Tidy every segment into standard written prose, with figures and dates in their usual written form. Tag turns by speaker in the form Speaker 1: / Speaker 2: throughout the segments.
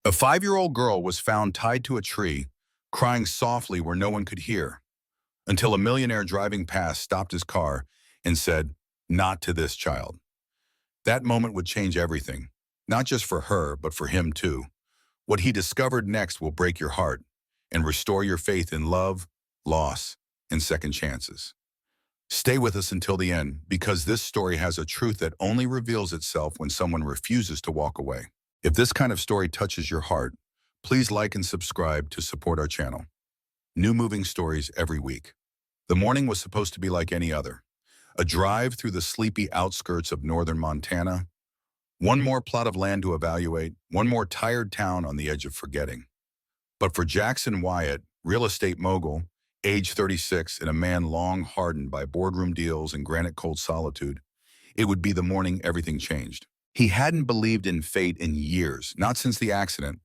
Speaker 1: A 5-year-old girl was found tied to a tree, crying softly where no one could hear, until a millionaire driving past stopped his car and said, "Not to this child." That moment would change everything, not just for her, but for him too. What he discovered next will break your heart and restore your faith in love, loss, and second chances. Stay with us until the end, because this story has a truth that only reveals itself when someone refuses to walk away. If this kind of story touches your heart, please like and subscribe to support our channel. New moving stories every week. The morning was supposed to be like any other. A drive through the sleepy outskirts of northern Montana. One more plot of land to evaluate, one more tired town on the edge of forgetting. But for Jackson Wyatt, real estate mogul, age 36, and a man long hardened by boardroom deals and granite-cold solitude, it would be the morning everything changed. He hadn't believed in fate in years, not since the accident,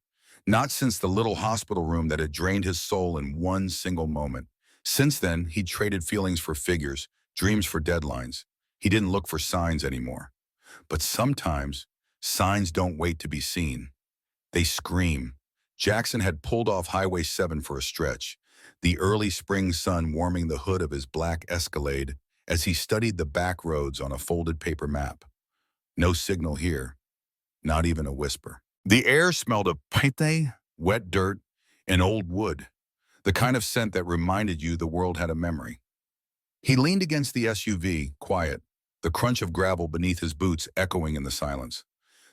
Speaker 1: not since the little hospital room that had drained his soul in one single moment. Since then, he'd traded feelings for figures, dreams for deadlines. He didn't look for signs anymore. But sometimes, signs don't wait to be seen. They scream. Jackson had pulled off Highway 7 for a stretch, the early spring sun warming the hood of his black Escalade as he studied the back roads on a folded paper map. No signal here, not even a whisper. The air smelled of pite, wet dirt, and old wood, the kind of scent that reminded you the world had a memory. He leaned against the SUV, quiet, the crunch of gravel beneath his boots echoing in the silence.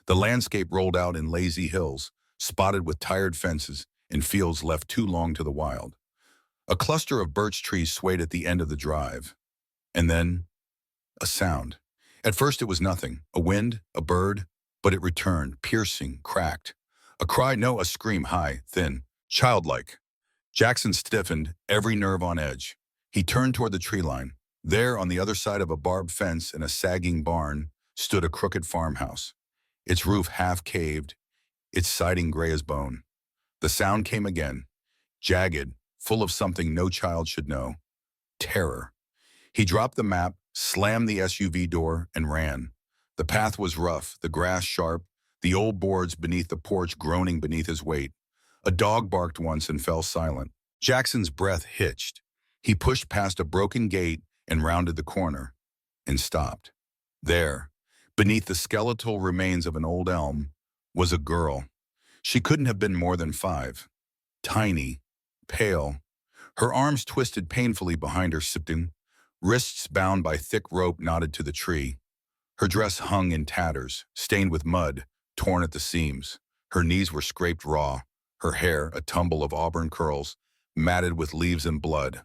Speaker 1: The landscape rolled out in lazy hills, spotted with tired fences and fields left too long to the wild. A cluster of birch trees swayed at the end of the drive. And then, a sound. At first it was nothing, a wind, a bird, but it returned, piercing, cracked. A cry, no, a scream, high, thin, childlike. Jackson stiffened, every nerve on edge. He turned toward the tree line. There, on the other side of a barbed fence and a sagging barn, stood a crooked farmhouse. Its roof half-caved, its siding gray as bone. The sound came again, jagged, full of something no child should know. Terror. He dropped the map, slammed the SUV door, and ran. The path was rough, the grass sharp, the old boards beneath the porch groaning beneath his weight. A dog barked once and fell silent. Jackson's breath hitched. He pushed past a broken gate and rounded the corner, and stopped. There, beneath the skeletal remains of an old elm, was a girl. She couldn't have been more than 5. Tiny, pale, her arms twisted painfully behind her sitting, wrists bound by thick rope knotted to the tree. Her dress hung in tatters, stained with mud, torn at the seams. Her knees were scraped raw, her hair a tumble of auburn curls, matted with leaves and blood.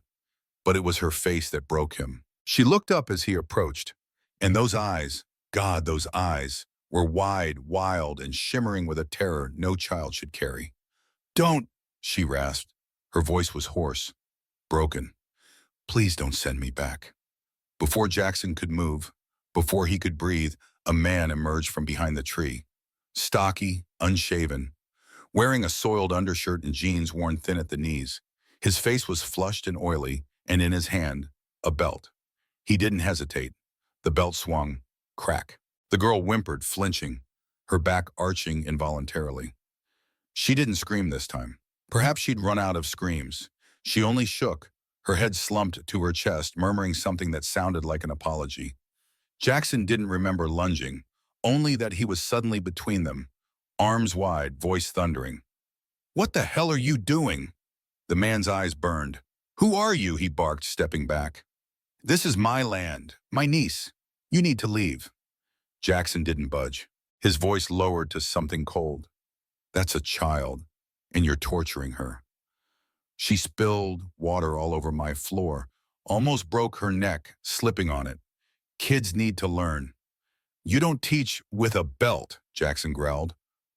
Speaker 1: But it was her face that broke him. She looked up as he approached, and those eyes, God, those eyes, were wide, wild, and shimmering with a terror no child should carry. "Don't," she rasped. Her voice was hoarse, broken. "Please don't send me back." Before Jackson could move, before he could breathe, a man emerged from behind the tree. Stocky, unshaven, wearing a soiled undershirt and jeans worn thin at the knees. His face was flushed and oily, and in his hand, a belt. He didn't hesitate. The belt swung. Crack. The girl whimpered, flinching, her back arching involuntarily. She didn't scream this time. Perhaps she'd run out of screams. She only shook, her head slumped to her chest, murmuring something that sounded like an apology. Jackson didn't remember lunging, only that he was suddenly between them, arms wide, voice thundering. "What the hell are you doing?" The man's eyes burned. "Who are you?" he barked, stepping back. "This is my land, my niece. You need to leave." Jackson didn't budge. His voice lowered to something cold. "That's a child, and you're torturing her. She spilled water all over my floor, almost broke her neck, slipping on it. Kids need to learn." "You don't teach with a belt," Jackson growled,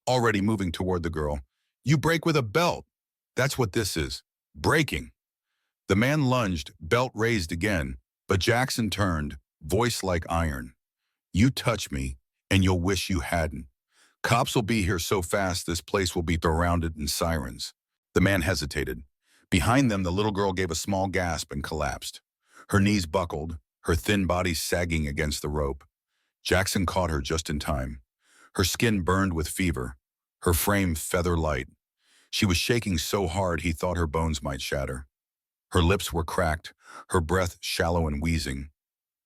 Speaker 1: already moving toward the girl. "You break with a belt. That's what this is. Breaking." The man lunged, belt raised again, but Jackson turned, voice like iron. "You touch me, and you'll wish you hadn't. Cops will be here so fast this place will be surrounded in sirens." The man hesitated. Behind them, the little girl gave a small gasp and collapsed. Her knees buckled, her thin body sagging against the rope. Jackson caught her just in time. Her skin burned with fever, her frame feather light. She was shaking so hard he thought her bones might shatter. Her lips were cracked, her breath shallow and wheezing.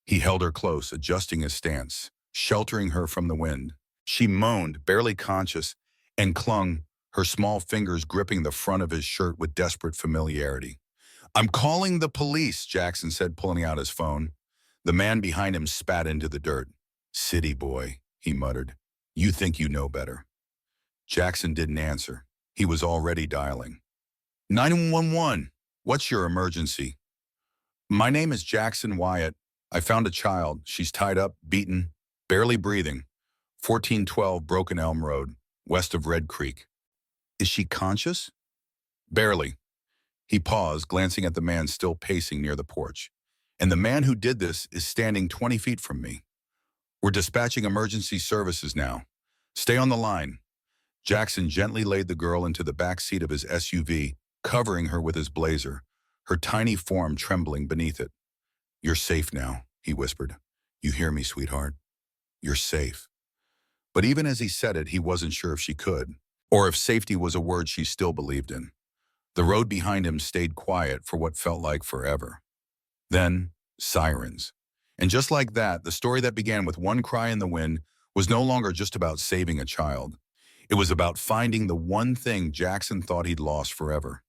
Speaker 1: He held her close, adjusting his stance, sheltering her from the wind. She moaned, barely conscious, and clung, her small fingers gripping the front of his shirt with desperate familiarity. "I'm calling the police," Jackson said, pulling out his phone. The man behind him spat into the dirt. "City boy," he muttered. "You think you know better." Jackson didn't answer. He was already dialing. 911, what's your emergency? "My name is Jackson Wyatt. I found a child. She's tied up, beaten, barely breathing. 1412 Broken Elm Road, west of Red Creek." "Is she conscious?" "Barely." He paused, glancing at the man still pacing near the porch. "And the man who did this is standing 20 feet from me. We're dispatching emergency services now. Stay on the line." Jackson gently laid the girl into the back seat of his SUV, covering her with his blazer, her tiny form trembling beneath it. "You're safe now," he whispered. "You hear me, sweetheart? You're safe." But even as he said it, he wasn't sure if she could, or if safety was a word she still believed in. The road behind him stayed quiet for what felt like forever. Then, sirens. And just like that, the story that began with one cry in the wind was no longer just about saving a child. It was about finding the one thing Jackson thought he'd lost forever.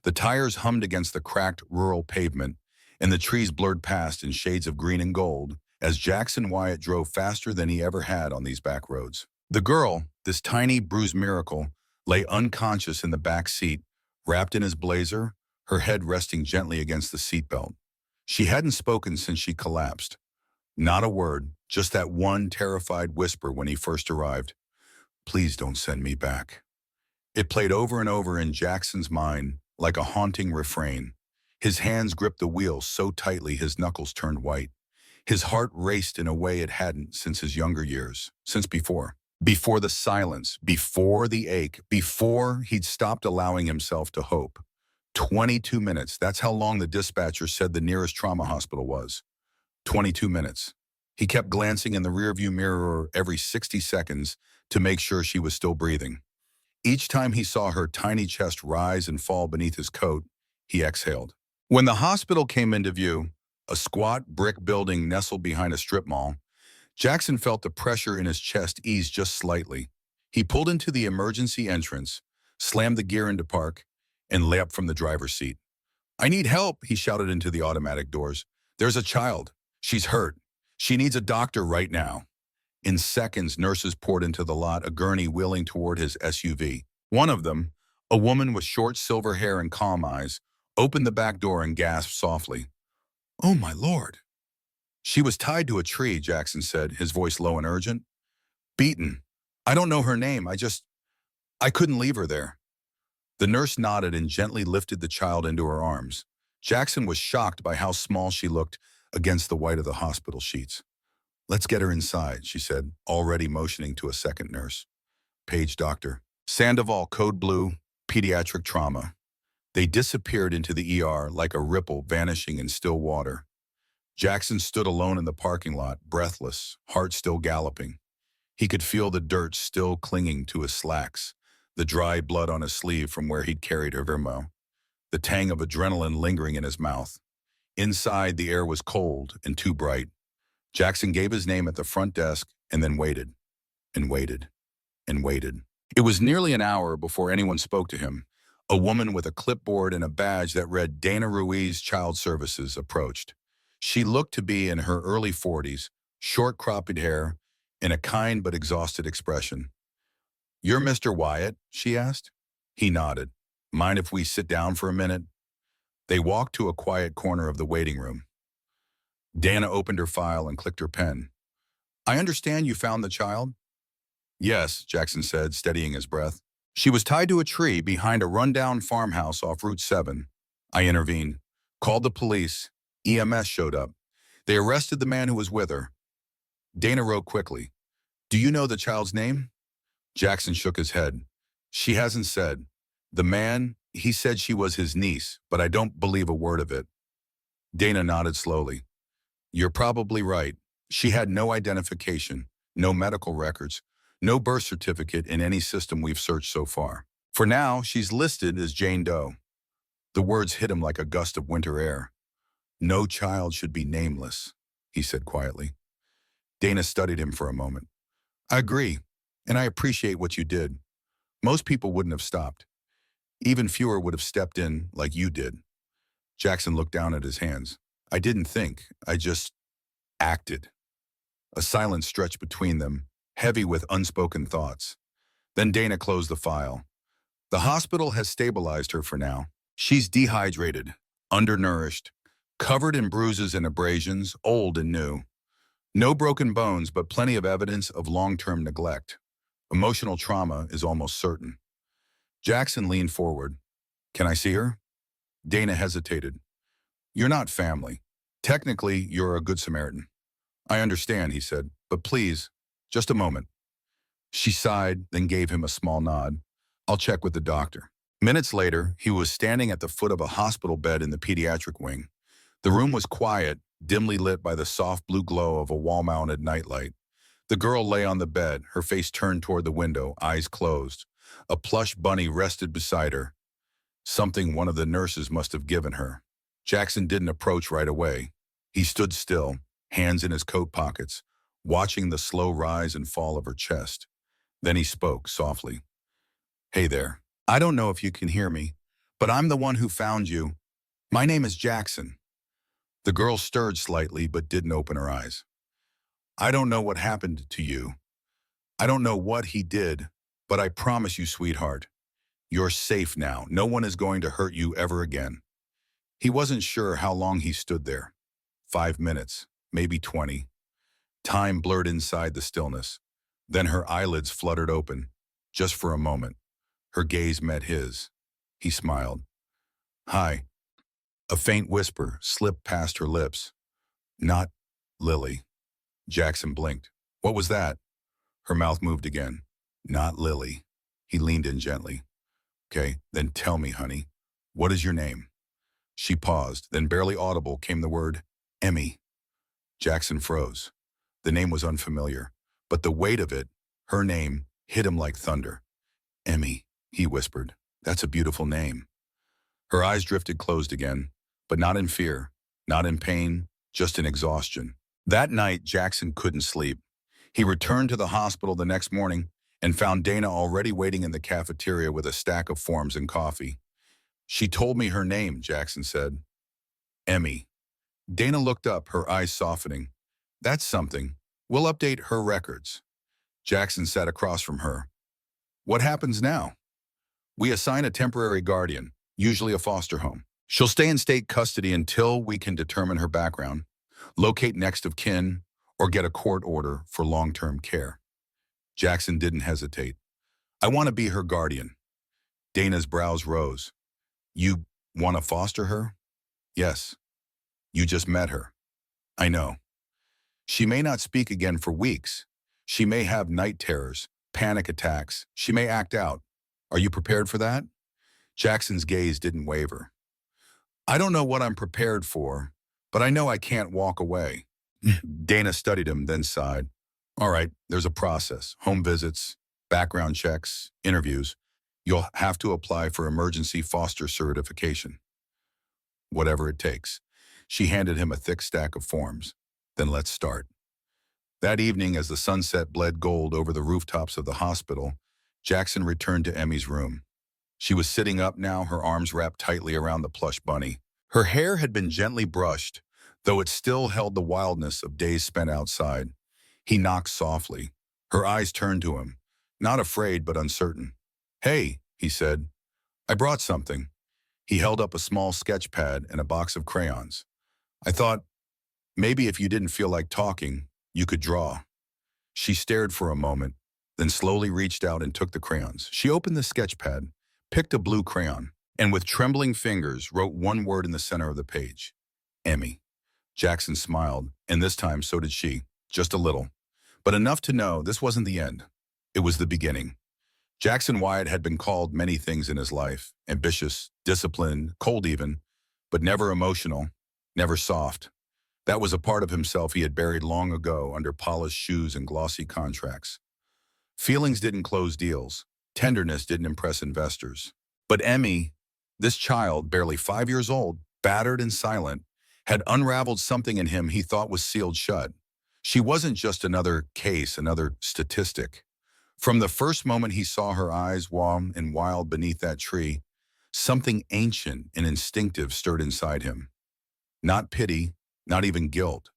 Speaker 1: The tires hummed against the cracked rural pavement, and the trees blurred past in shades of green and gold as Jackson Wyatt drove faster than he ever had on these back roads. The girl, this tiny, bruised miracle, lay unconscious in the back seat, wrapped in his blazer, her head resting gently against the seatbelt. She hadn't spoken since she collapsed. Not a word, just that one terrified whisper when he first arrived. "Please don't send me back." It played over and over in Jackson's mind like a haunting refrain. His hands gripped the wheel so tightly his knuckles turned white. His heart raced in a way it hadn't since his younger years, since before. Before the silence, before the ache, before he'd stopped allowing himself to hope. 22 minutes, that's how long the dispatcher said the nearest trauma hospital was. 22 minutes. He kept glancing in the rearview mirror every 60 seconds to make sure she was still breathing. Each time he saw her tiny chest rise and fall beneath his coat, he exhaled. When the hospital came into view, a squat brick building nestled behind a strip mall, Jackson felt the pressure in his chest ease just slightly. He pulled into the emergency entrance, slammed the gear into park, and leapt from the driver's seat. "I need help," he shouted into the automatic doors. "There's a child. She's hurt. She needs a doctor right now." In seconds, nurses poured into the lot, a gurney wheeling toward his SUV. One of them, a woman with short silver hair and calm eyes, opened the back door and gasped softly. "Oh, my Lord." "She was tied to a tree," Jackson said, his voice low and urgent. "Beaten. I don't know her name. I couldn't leave her there." The nurse nodded and gently lifted the child into her arms. Jackson was shocked by how small she looked against the white of the hospital sheets. "Let's get her inside," she said, already motioning to a second nurse. "Page doctor. Sandoval, code blue, pediatric trauma." They disappeared into the ER like a ripple vanishing in still water. Jackson stood alone in the parking lot, breathless, heart still galloping. He could feel the dirt still clinging to his slacks, the dry blood on his sleeve from where he'd carried her Vermo, the tang of adrenaline lingering in his mouth. Inside, the air was cold and too bright. Jackson gave his name at the front desk and then waited, and waited, and waited. It was nearly an hour before anyone spoke to him. A woman with a clipboard and a badge that read Dana Ruiz Child Services approached. She looked to be in her early 40s, short cropped hair, and a kind but exhausted expression. "You're Mr. Wyatt?" she asked. He nodded. "Mind if we sit down for a minute?" They walked to a quiet corner of the waiting room. Dana opened her file and clicked her pen. "I understand you found the child?" "Yes," Jackson said, steadying his breath. "She was tied to a tree behind a rundown farmhouse off Route 7. I intervened. Called the police. EMS showed up. They arrested the man who was with her." Dana wrote quickly. "Do you know the child's name?" Jackson shook his head. "She hasn't said. The man, he said she was his niece, but I don't believe a word of it." Dana nodded slowly. "You're probably right. She had no identification, no medical records, No birth certificate in any system we've searched so far. For now, she's listed as Jane Doe. The words hit him like a gust of winter air. No child should be nameless, he said quietly. Dana studied him for a moment. I agree, and I appreciate what you did. Most people wouldn't have stopped. Even fewer would have stepped in like you did. Jackson looked down at his hands. I didn't think, I just acted. A silence stretched between them, heavy with unspoken thoughts. Then Dana closed the file. The hospital has stabilized her for now. She's dehydrated, undernourished, covered in bruises and abrasions, old and new. No broken bones, but plenty of evidence of long-term neglect. Emotional trauma is almost certain. Jackson leaned forward. Can I see her? Dana hesitated. You're not family. Technically, you're a good Samaritan. I understand, he said, but please, just a moment. She sighed, then gave him a small nod. I'll check with the doctor. Minutes later, he was standing at the foot of a hospital bed in the pediatric wing. The room was quiet, dimly lit by the soft blue glow of a wall-mounted nightlight. The girl lay on the bed, her face turned toward the window, eyes closed. A plush bunny rested beside her, something one of the nurses must have given her. Jackson didn't approach right away. He stood still, hands in his coat pockets, watching the slow rise and fall of her chest. Then he spoke softly. Hey there. I don't know if you can hear me, but I'm the one who found you. My name is Jackson. The girl stirred slightly but didn't open her eyes. I don't know what happened to you. I don't know what he did, but I promise you, sweetheart, you're safe now. No one is going to hurt you ever again. He wasn't sure how long he stood there. 5 minutes, maybe 20. Time blurred inside the stillness. Then her eyelids fluttered open, just for a moment. Her gaze met his. He smiled. Hi. A faint whisper slipped past her lips. Not Lily. Jackson blinked. What was that? Her mouth moved again. Not Lily. He leaned in gently. Okay, then tell me, honey, what is your name? She paused, then barely audible came the word, Emmy. Jackson froze. The name was unfamiliar, but the weight of it, her name, hit him like thunder. Emmy, he whispered. That's a beautiful name. Her eyes drifted closed again, but not in fear, not in pain, just in exhaustion. That night, Jackson couldn't sleep. He returned to the hospital the next morning and found Dana already waiting in the cafeteria with a stack of forms and coffee. She told me her name, Jackson said. Emmy. Dana looked up, her eyes softening. That's something. We'll update her records. Jackson sat across from her. What happens now? We assign a temporary guardian, usually a foster home. She'll stay in state custody until we can determine her background, locate next of kin, or get a court order for long-term care. Jackson didn't hesitate. I want to be her guardian. Dana's brows rose. You want to foster her? Yes. You just met her. I know. She may not speak again for weeks. She may have night terrors, panic attacks. She may act out. Are you prepared for that? Jackson's gaze didn't waver. I don't know what I'm prepared for, but I know I can't walk away. Dana studied him, then sighed. All right, there's a process. Home visits, background checks, interviews. You'll have to apply for emergency foster certification. Whatever it takes. She handed him a thick stack of forms. Then let's start. That evening, as the sunset bled gold over the rooftops of the hospital, Jackson returned to Emmy's room. She was sitting up now, her arms wrapped tightly around the plush bunny. Her hair had been gently brushed, though it still held the wildness of days spent outside. He knocked softly. Her eyes turned to him, not afraid but uncertain. Hey, he said, I brought something. He held up a small sketch pad and a box of crayons. I thought, maybe if you didn't feel like talking, you could draw. She stared for a moment, then slowly reached out and took the crayons. She opened the sketch pad, picked a blue crayon, and with trembling fingers wrote one word in the center of the page. Emmy. Jackson smiled, and this time so did she, just a little. But enough to know this wasn't the end. It was the beginning. Jackson Wyatt had been called many things in his life, ambitious, disciplined, cold even, but never emotional, never soft. That was a part of himself he had buried long ago under polished shoes and glossy contracts. Feelings didn't close deals. Tenderness didn't impress investors. But Emmy, this child, barely 5 years old, battered and silent, had unraveled something in him he thought was sealed shut. She wasn't just another case, another statistic. From the first moment he saw her eyes warm and wild beneath that tree, something ancient and instinctive stirred inside him. Not pity, not even guilt.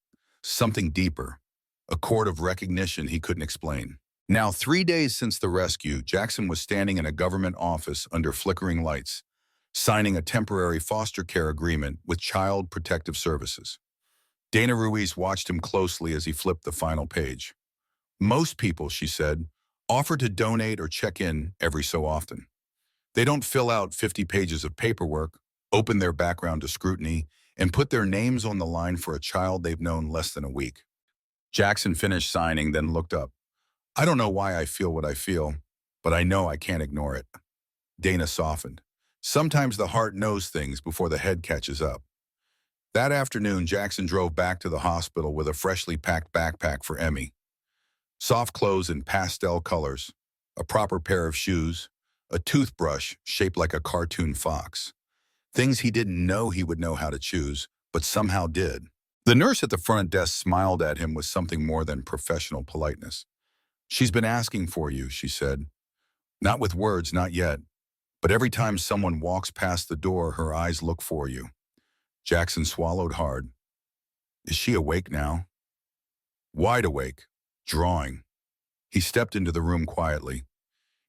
Speaker 1: Something deeper. A chord of recognition he couldn't explain. Now, 3 days since the rescue, Jackson was standing in a government office under flickering lights, signing a temporary foster care agreement with Child Protective Services. Dana Ruiz watched him closely as he flipped the final page. Most people, she said, offer to donate or check in every so often. They don't fill out 50 pages of paperwork, open their background to scrutiny, and put their names on the line for a child they've known less than a week. Jackson finished signing, then looked up. I don't know why I feel what I feel, but I know I can't ignore it. Dana softened. Sometimes the heart knows things before the head catches up. That afternoon, Jackson drove back to the hospital with a freshly packed backpack for Emmy. Soft clothes in pastel colors, a proper pair of shoes, a toothbrush shaped like a cartoon fox. Things he didn't know he would know how to choose, but somehow did. The nurse at the front desk smiled at him with something more than professional politeness. She's been asking for you, she said. Not with words, not yet. But every time someone walks past the door, her eyes look for you. Jackson swallowed hard. Is she awake now? Wide awake, drawing. He stepped into the room quietly.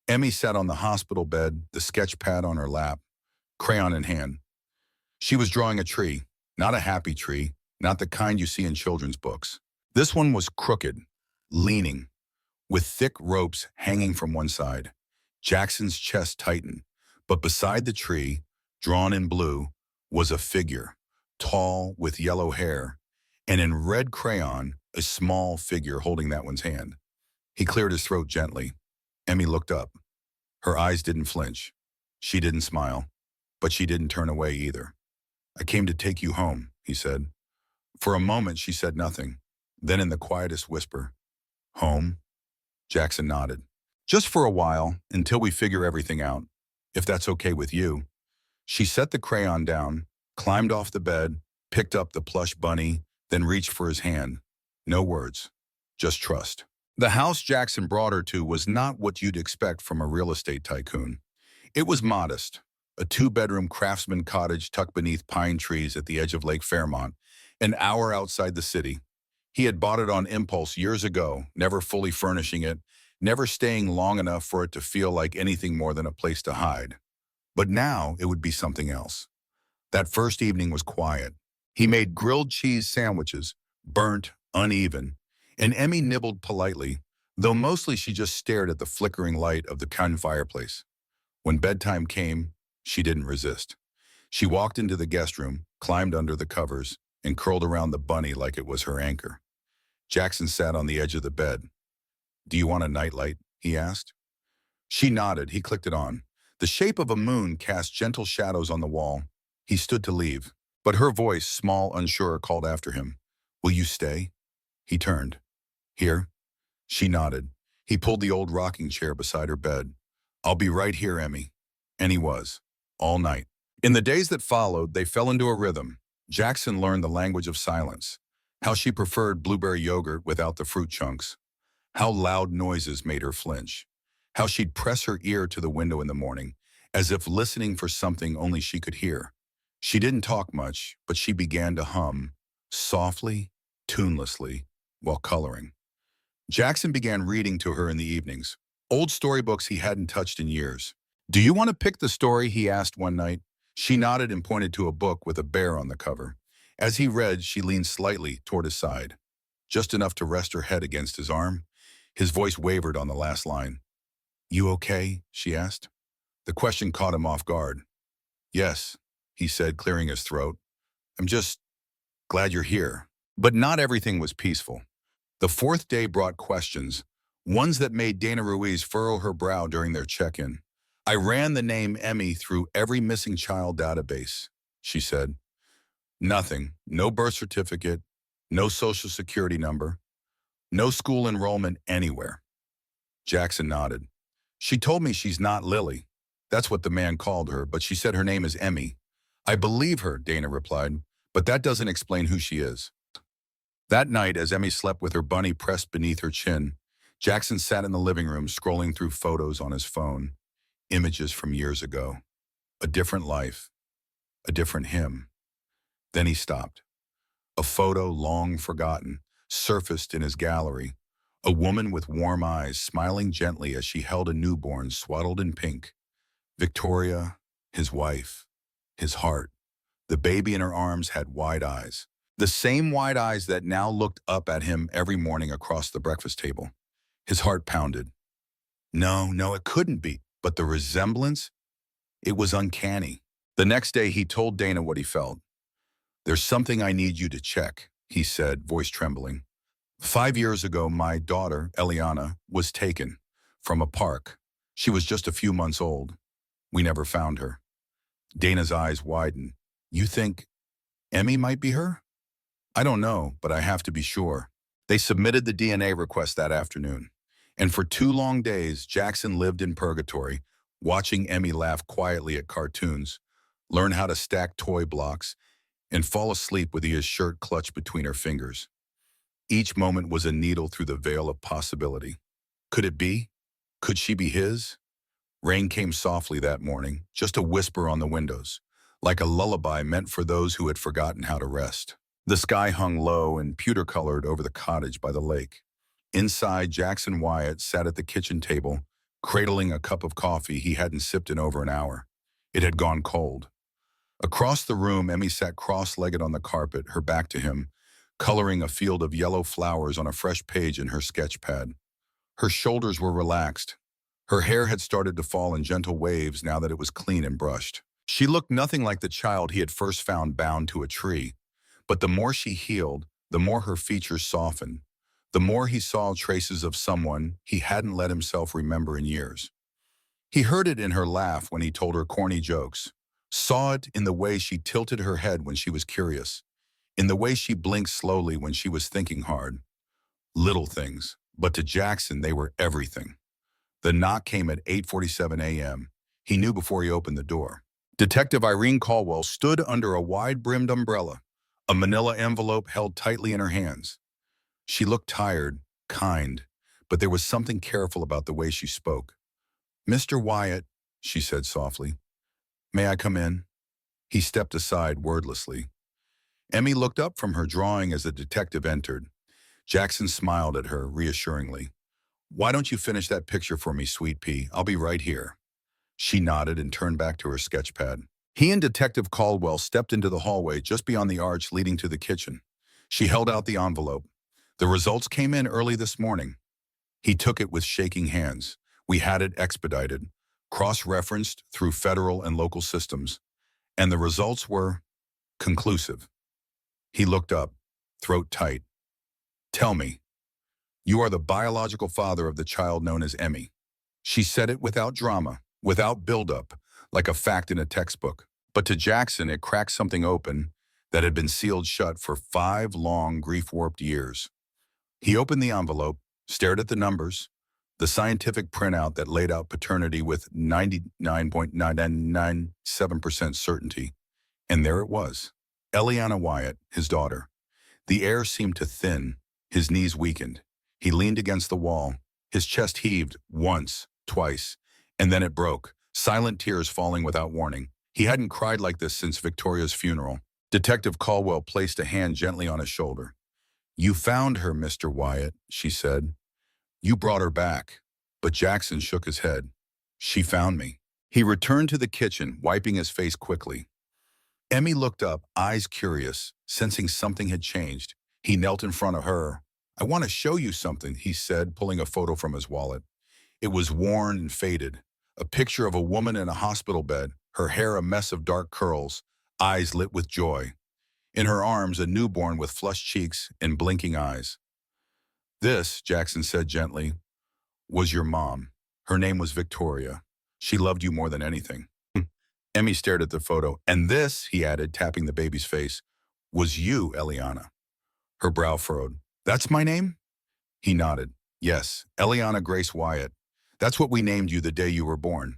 Speaker 1: Emmy sat on the hospital bed, the sketch pad on her lap, crayon in hand. She was drawing a tree, not a happy tree, not the kind you see in children's books. This one was crooked, leaning, with thick ropes hanging from one side. Jackson's chest tightened, but beside the tree, drawn in blue, was a figure, tall with yellow hair, and in red crayon, a small figure holding that one's hand. He cleared his throat gently. Emmy looked up. Her eyes didn't flinch. She didn't smile, but she didn't turn away either. I came to take you home, he said. For a moment, she said nothing. Then in the quietest whisper, home? Jackson nodded. Just for a while, until we figure everything out, if that's okay with you. She set the crayon down, climbed off the bed, picked up the plush bunny, then reached for his hand. No words, just trust. The house Jackson brought her to was not what you'd expect from a real estate tycoon. It was modest, a 2-bedroom craftsman cottage tucked beneath pine trees at the edge of Lake Fairmont, an hour outside the city. He had bought it on impulse years ago, never fully furnishing it, never staying long enough for it to feel like anything more than a place to hide. But now it would be something else. That first evening was quiet. He made grilled cheese sandwiches, burnt, uneven, and Emmy nibbled politely, though mostly she just stared at the flickering light of the cabin fireplace. When bedtime came, she didn't resist. She walked into the guest room, climbed under the covers, and curled around the bunny like it was her anchor. Jackson sat on the edge of the bed. Do you want a nightlight? He asked. She nodded. He clicked it on. The shape of a moon cast gentle shadows on the wall. He stood to leave, but her voice, small, unsure, called after him. Will you stay? He turned. Here? She nodded. He pulled the old rocking chair beside her bed. I'll be right here, Emmy. And he was, all night. In the days that followed, they fell into a rhythm. Jackson learned the language of silence, how she preferred blueberry yogurt without the fruit chunks, how loud noises made her flinch, how she'd press her ear to the window in the morning, as if listening for something only she could hear. She didn't talk much, but she began to hum, softly, tunelessly, while coloring. Jackson began reading to her in the evenings, old storybooks he hadn't touched in years. Do you want to pick the story? He asked one night. She nodded and pointed to a book with a bear on the cover. As he read, she leaned slightly toward his side, just enough to rest her head against his arm. His voice wavered on the last line. You okay? She asked. The question caught him off guard. Yes, he said, clearing his throat. I'm just glad you're here. But not everything was peaceful. The fourth day brought questions, ones that made Dana Ruiz furrow her brow during their check-in. I ran the name Emmy through every missing child database, she said. Nothing, no birth certificate, no social security number, no school enrollment anywhere. Jackson nodded. She told me she's not Lily. That's what the man called her, but she said her name is Emmy. I believe her, Dana replied, but that doesn't explain who she is. That night, as Emmy slept with her bunny pressed beneath her chin, Jackson sat in the living room scrolling through photos on his phone, images from years ago. A different life, a different him. Then he stopped. A photo long forgotten surfaced in his gallery. A woman with warm eyes smiling gently as she held a newborn swaddled in pink. Victoria, his wife, his heart. The baby in her arms had wide eyes. The same wide eyes that now looked up at him every morning across the breakfast table. His heart pounded. No, it couldn't be. But the resemblance, it was uncanny. The next day, he told Dana what he felt. There's something I need you to check, he said, voice trembling. 5 years ago, my daughter, Eliana, was taken from a park. She was just a few months old. We never found her. Dana's eyes widened. You think Emmy might be her? I don't know, but I have to be sure. They submitted the DNA request that afternoon. And for 2 long days, Jackson lived in purgatory, watching Emmy laugh quietly at cartoons, learn how to stack toy blocks, and fall asleep with his shirt clutched between her fingers. Each moment was a needle through the veil of possibility. Could it be? Could she be his? Rain came softly that morning, just a whisper on the windows, like a lullaby meant for those who had forgotten how to rest. The sky hung low and pewter-colored over the cottage by the lake. Inside, Jackson Wyatt sat at the kitchen table, cradling a cup of coffee he hadn't sipped in over an hour. It had gone cold. Across the room, Emmy sat cross-legged on the carpet, her back to him, coloring a field of yellow flowers on a fresh page in her sketch pad. Her shoulders were relaxed. Her hair had started to fall in gentle waves now that it was clean and brushed. She looked nothing like the child he had first found bound to a tree. But the more she healed, the more her features softened. The more he saw traces of someone he hadn't let himself remember in years. He heard it in her laugh when he told her corny jokes, saw it in the way she tilted her head when she was curious, in the way she blinked slowly when she was thinking hard. Little things, but to Jackson they were everything. The knock came at 8:47 a.m. He knew before he opened the door. Detective Irene Caldwell stood under a wide-brimmed umbrella, a manila envelope held tightly in her hands. She looked tired, kind, but there was something careful about the way she spoke. Mr. Wyatt, she said softly. May I come in? He stepped aside wordlessly. Emmy looked up from her drawing as the detective entered. Jackson smiled at her reassuringly. Why don't you finish that picture for me, sweet pea? I'll be right here. She nodded and turned back to her sketch pad. He and Detective Caldwell stepped into the hallway just beyond the arch leading to the kitchen. She held out the envelope. The results came in early this morning. He took it with shaking hands. We had it expedited, cross-referenced through federal and local systems, and the results were conclusive. He looked up, throat tight. Tell me, you are the biological father of the child known as Emmy. She said it without drama, without build-up, like a fact in a textbook. But to Jackson, it cracked something open that had been sealed shut for 5 long, grief-warped years. He opened the envelope, stared at the numbers, the scientific printout that laid out paternity with 99.997% certainty. And there it was. Eliana Wyatt, his daughter. The air seemed to thin, his knees weakened. He leaned against the wall, his chest heaved once, twice, and then it broke, silent tears falling without warning. He hadn't cried like this since Victoria's funeral. Detective Caldwell placed a hand gently on his shoulder. You found her, Mr. Wyatt, she said. You brought her back. But Jackson shook his head. She found me. He returned to the kitchen, wiping his face quickly. Emmy looked up, eyes curious, sensing something had changed. He knelt in front of her. I want to show you something, he said, pulling a photo from his wallet. It was worn and faded. A picture of a woman in a hospital bed, her hair a mess of dark curls, eyes lit with joy. In her arms, a newborn with flushed cheeks and blinking eyes. This, Jackson said gently, was your mom. Her name was Victoria. She loved you more than anything. Emmy stared at the photo. And this, he added, tapping the baby's face, was you, Eliana. Her brow furrowed. That's my name? He nodded. Yes, Eliana Grace Wyatt. That's what we named you the day you were born.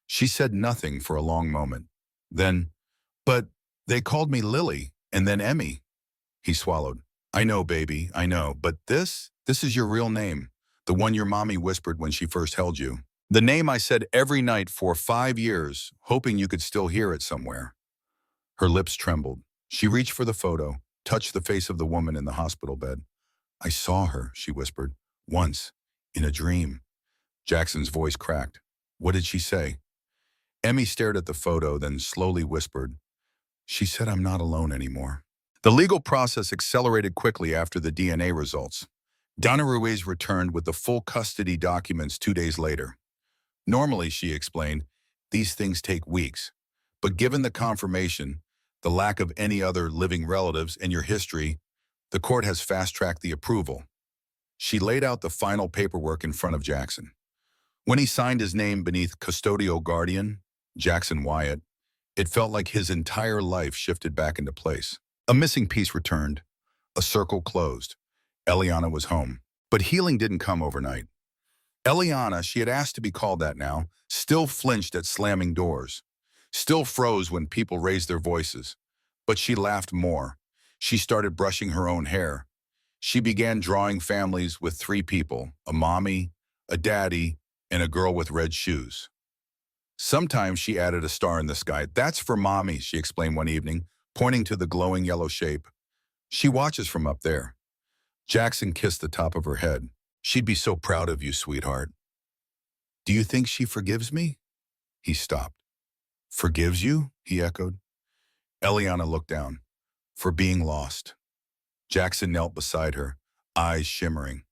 Speaker 1: She said nothing for a long moment. Then, but they called me Lily and then Emmy. He swallowed. I know, baby, I know, but this is your real name. The one your mommy whispered when she first held you. The name I said every night for 5 years, hoping you could still hear it somewhere. Her lips trembled. She reached for the photo, touched the face of the woman in the hospital bed. I saw her, she whispered, once, in a dream. Jackson's voice cracked. What did she say? Emmy stared at the photo, then slowly whispered, she said I'm not alone anymore. The legal process accelerated quickly after the DNA results. Donna Ruiz returned with the full custody documents 2 days later. Normally, she explained, these things take weeks. But given the confirmation, the lack of any other living relatives and your history, the court has fast-tracked the approval. She laid out the final paperwork in front of Jackson. When he signed his name beneath custodial guardian, Jackson Wyatt, it felt like his entire life shifted back into place. A missing piece returned. A circle closed. Eliana was home. But healing didn't come overnight. Eliana, she had asked to be called that now, still flinched at slamming doors. Still froze when people raised their voices. But she laughed more. She started brushing her own hair. She began drawing families with 3 people, a mommy, a daddy, and a girl with red shoes. Sometimes she added a star in the sky. That's for mommy, she explained one evening, pointing to the glowing yellow shape. She watches from up there. Jackson kissed the top of her head. She'd be so proud of you, sweetheart. Do you think she forgives me? He stopped. Forgives you? He echoed. Eliana looked down. For being lost. Jackson knelt beside her, eyes shimmering.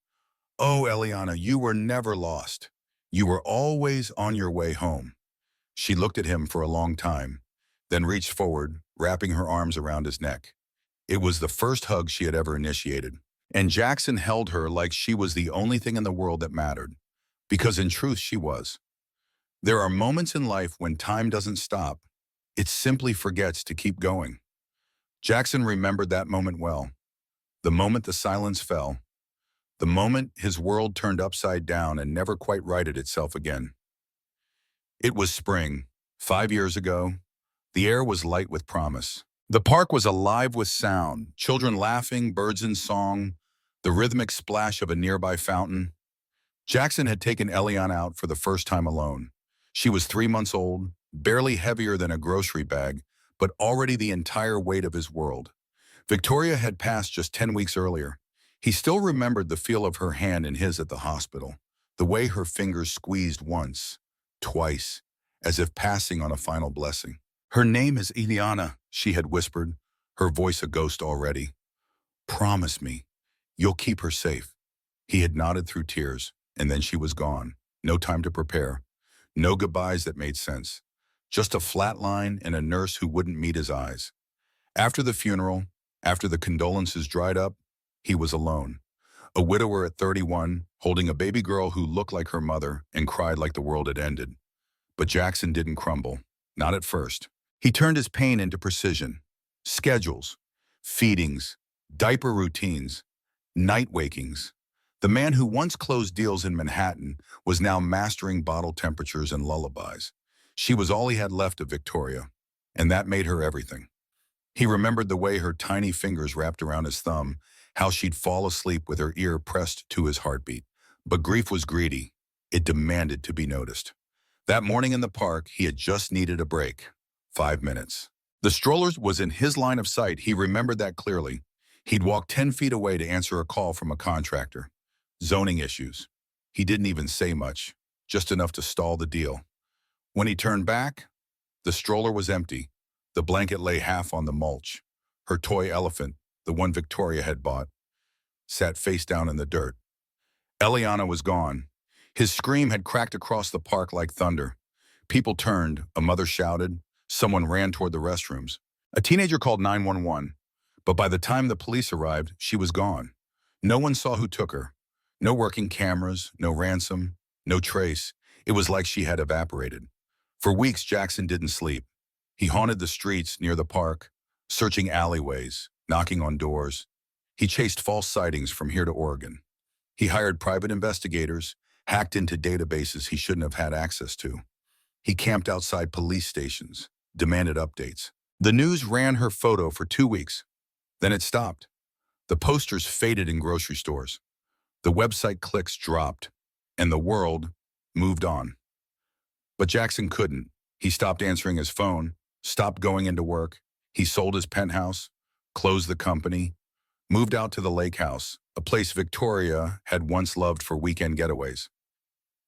Speaker 1: Oh, Eliana, you were never lost. You were always on your way home. She looked at him for a long time, then reached forward, wrapping her arms around his neck. It was the first hug she had ever initiated, and Jackson held her like she was the only thing in the world that mattered, because in truth she was. There are moments in life when time doesn't stop. It simply forgets to keep going. Jackson remembered that moment well. The moment the silence fell. The moment his world turned upside down and never quite righted itself again. It was spring, 5 years ago. The air was light with promise. The park was alive with sound, children laughing, birds in song, the rhythmic splash of a nearby fountain. Jackson had taken Eliana out for the first time alone. She was 3 months old, barely heavier than a grocery bag, but already the entire weight of his world. Victoria had passed just 10 weeks earlier. He still remembered the feel of her hand in his at the hospital, the way her fingers squeezed once, twice, as if passing on a final blessing. Her name is Eliana, she had whispered, her voice a ghost already. Promise me, you'll keep her safe. He had nodded through tears, and then she was gone. No time to prepare. No goodbyes that made sense. Just a flat line and a nurse who wouldn't meet his eyes. After the funeral, after the condolences dried up, he was alone. A widower at 31, holding a baby girl who looked like her mother and cried like the world had ended. But Jackson didn't crumble. Not at first. He turned his pain into precision. Schedules, feedings, diaper routines, night wakings. The man who once closed deals in Manhattan was now mastering bottle temperatures and lullabies. She was all he had left of Victoria, and that made her everything. He remembered the way her tiny fingers wrapped around his thumb, how she'd fall asleep with her ear pressed to his heartbeat. But grief was greedy. It demanded to be noticed. That morning in the park, he had just needed a break. 5 minutes. The stroller was in his line of sight. He remembered that clearly. He'd walked 10 feet away to answer a call from a contractor. Zoning issues. He didn't even say much, just enough to stall the deal. When he turned back, the stroller was empty. The blanket lay half on the mulch. Her toy elephant, the one Victoria had bought, sat face down in the dirt. Eliana was gone. His scream had cracked across the park like thunder. People turned, a mother shouted, someone ran toward the restrooms. A teenager called 911, but by the time the police arrived, she was gone. No one saw who took her. No working cameras, no ransom, no trace. It was like she had evaporated. For weeks, Jackson didn't sleep. He haunted the streets near the park, searching alleyways, knocking on doors. He chased false sightings from here to Oregon. He hired private investigators, hacked into databases he shouldn't have had access to. He camped outside police stations, demanded updates. The news ran her photo for 2 weeks. Then it stopped. The posters faded in grocery stores. The website clicks dropped, and the world moved on. But Jackson couldn't. He stopped answering his phone, stopped going into work. He sold his penthouse, closed the company, moved out to the lake house, a place Victoria had once loved for weekend getaways.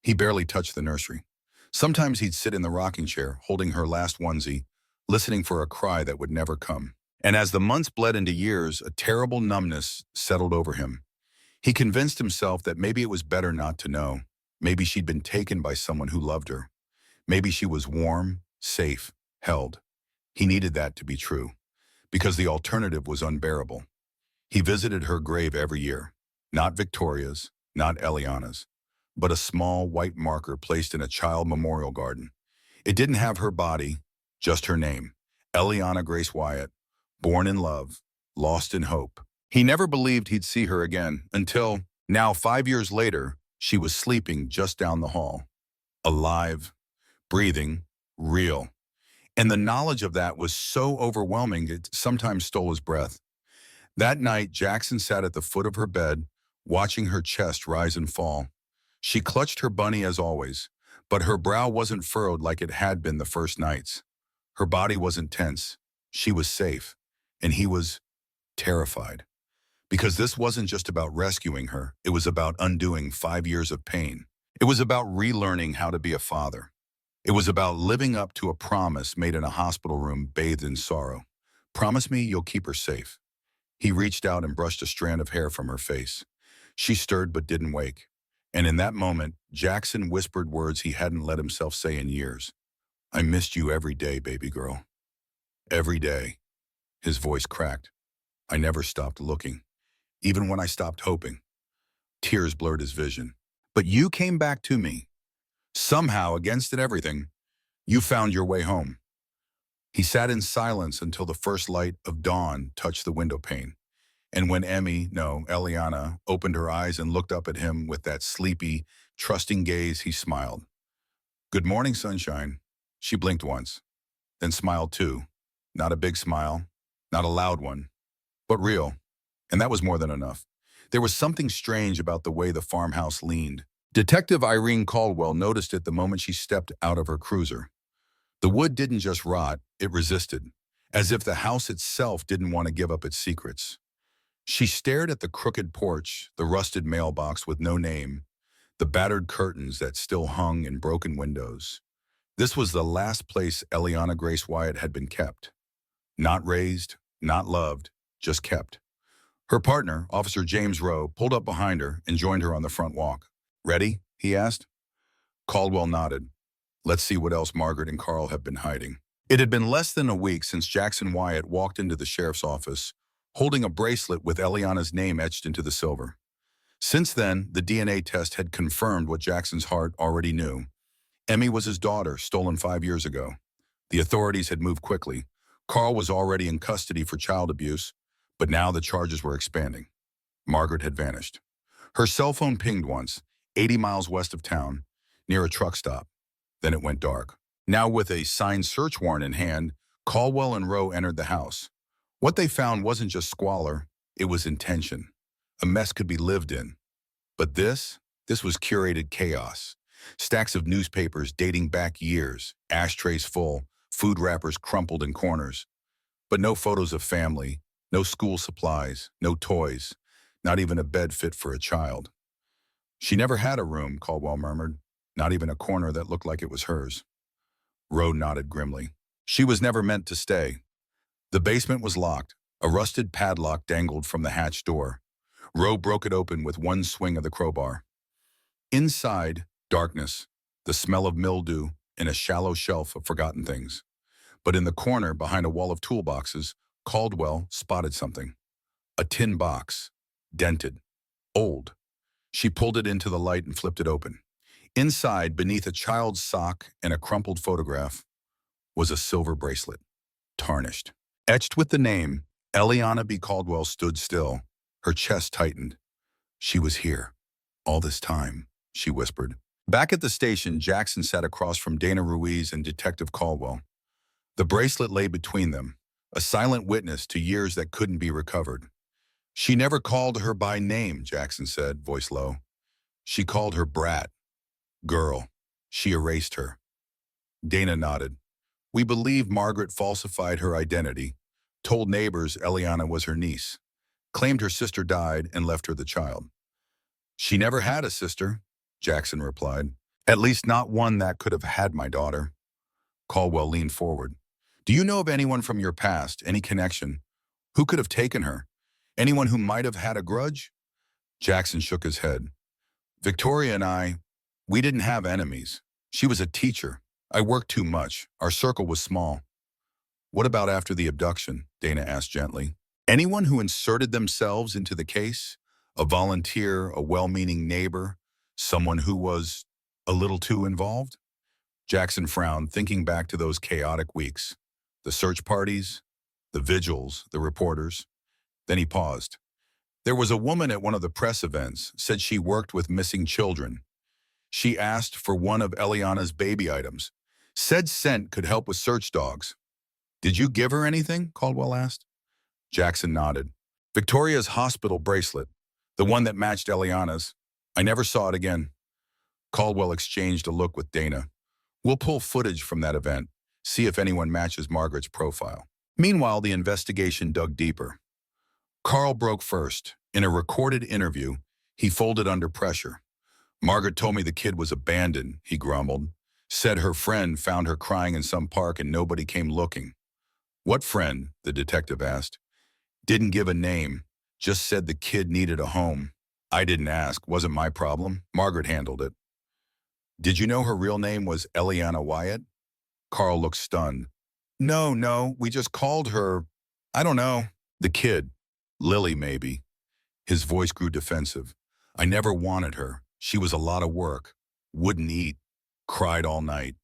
Speaker 1: He barely touched the nursery. Sometimes he'd sit in the rocking chair, holding her last onesie, listening for a cry that would never come. And as the months bled into years, a terrible numbness settled over him. He convinced himself that maybe it was better not to know. Maybe she'd been taken by someone who loved her. Maybe she was warm, safe, held. He needed that to be true, because the alternative was unbearable. He visited her grave every year, not Victoria's, not Eliana's, but a small white marker placed in a child memorial garden. It didn't have her body, just her name, Eliana Grace Wyatt, born in love, lost in hope. He never believed he'd see her again until, now 5 years later, she was sleeping just down the hall. Alive, breathing, real. And the knowledge of that was so overwhelming it sometimes stole his breath. That night, Jackson sat at the foot of her bed, watching her chest rise and fall. She clutched her bunny as always, but her brow wasn't furrowed like it had been the first nights. Her body wasn't tense. She was safe, and he was terrified. Because this wasn't just about rescuing her, it was about undoing 5 years of pain. It was about relearning how to be a father. It was about living up to a promise made in a hospital room bathed in sorrow. Promise me you'll keep her safe. He reached out and brushed a strand of hair from her face. She stirred but didn't wake. And in that moment, Jackson whispered words he hadn't let himself say in years. I missed you every day, baby girl. Every day. His voice cracked. I never stopped looking, even when I stopped hoping. Tears blurred his vision. But you came back to me. Somehow, against everything, you found your way home. He sat in silence until the first light of dawn touched the window pane. And when Eliana, opened her eyes and looked up at him with that sleepy, trusting gaze, he smiled. Good morning, sunshine. She blinked once, then smiled too. Not a big smile, not a loud one, but real. And that was more than enough. There was something strange about the way the farmhouse leaned. Detective Irene Caldwell noticed it the moment she stepped out of her cruiser. The wood didn't just rot, it resisted, as if the house itself didn't want to give up its secrets. She stared at the crooked porch, the rusted mailbox with no name, the battered curtains that still hung in broken windows. This was the last place Eliana Grace Wyatt had been kept. Not raised, not loved, just kept. Her partner, Officer James Rowe, pulled up behind her and joined her on the front walk. Ready? He asked. Caldwell nodded. Let's see what else Margaret and Carl have been hiding. It had been less than a week since Jackson Wyatt walked into the sheriff's office, holding a bracelet with Eliana's name etched into the silver. Since then, the DNA test had confirmed what Jackson's heart already knew. Emmy was his daughter, stolen 5 years ago. The authorities had moved quickly. Carl was already in custody for child abuse, but now the charges were expanding. Margaret had vanished. Her cell phone pinged once, 80 miles west of town, near a truck stop. Then it went dark. Now with a signed search warrant in hand, Caldwell and Rowe entered the house. What they found wasn't just squalor, it was intention. A mess could be lived in. But this was curated chaos. Stacks of newspapers dating back years, ashtrays full, food wrappers crumpled in corners. But no photos of family, no school supplies, no toys, not even a bed fit for a child. She never had a room, Caldwell murmured, not even a corner that looked like it was hers. Rowe nodded grimly. She was never meant to stay. The basement was locked. A rusted padlock dangled from the hatch door. Rowe broke it open with one swing of the crowbar. Inside, darkness, the smell of mildew, and a shallow shelf of forgotten things. But in the corner, behind a wall of toolboxes, Caldwell spotted something. A tin box, dented, old. She pulled it into the light and flipped it open. Inside, beneath a child's sock and a crumpled photograph, was a silver bracelet, tarnished. Etched with the name, Eliana B. Caldwell stood still. Her chest tightened. She was here. All this time, she whispered. Back at the station, Jackson sat across from Dana Ruiz and Detective Caldwell. The bracelet lay between them, a silent witness to years that couldn't be recovered. She never called her by name, Jackson said, voice low. She called her brat, girl. She erased her. Dana nodded. We believe Margaret falsified her identity, told neighbors Eliana was her niece, claimed her sister died and left her the child. She never had a sister, Jackson replied. At least not one that could have had my daughter. Caldwell leaned forward. Do you know of anyone from your past, any connection? Who could have taken her? Anyone who might have had a grudge? Jackson shook his head. Victoria and we didn't have enemies. She was a teacher. I worked too much. Our circle was small. What about after the abduction? Dana asked gently. Anyone who inserted themselves into the case? A volunteer, a well-meaning neighbor, someone who was a little too involved? Jackson frowned, thinking back to those chaotic weeks. The search parties, the vigils, the reporters. Then he paused. There was a woman at one of the press events, said she worked with missing children. She asked for one of Eliana's baby items. Said scent could help with search dogs. Did you give her anything? Caldwell asked. Jackson nodded. Victoria's hospital bracelet, the one that matched Eliana's. I never saw it again. Caldwell exchanged a look with Dana. We'll pull footage from that event, see if anyone matches Margaret's profile. Meanwhile, the investigation dug deeper. Carl broke first. In a recorded interview, he folded under pressure. Margaret told me the kid was abandoned, he grumbled. Said her friend found her crying in some park and nobody came looking. What friend? The detective asked. Didn't give a name, just said the kid needed a home. I didn't ask, wasn't my problem. Margaret handled it. Did you know her real name was Eliana Wyatt? Carl looked stunned. No, we just called her, I don't know. The kid. Lily, maybe. His voice grew defensive. I never wanted her. She was a lot of work. Wouldn't eat. Cried all night.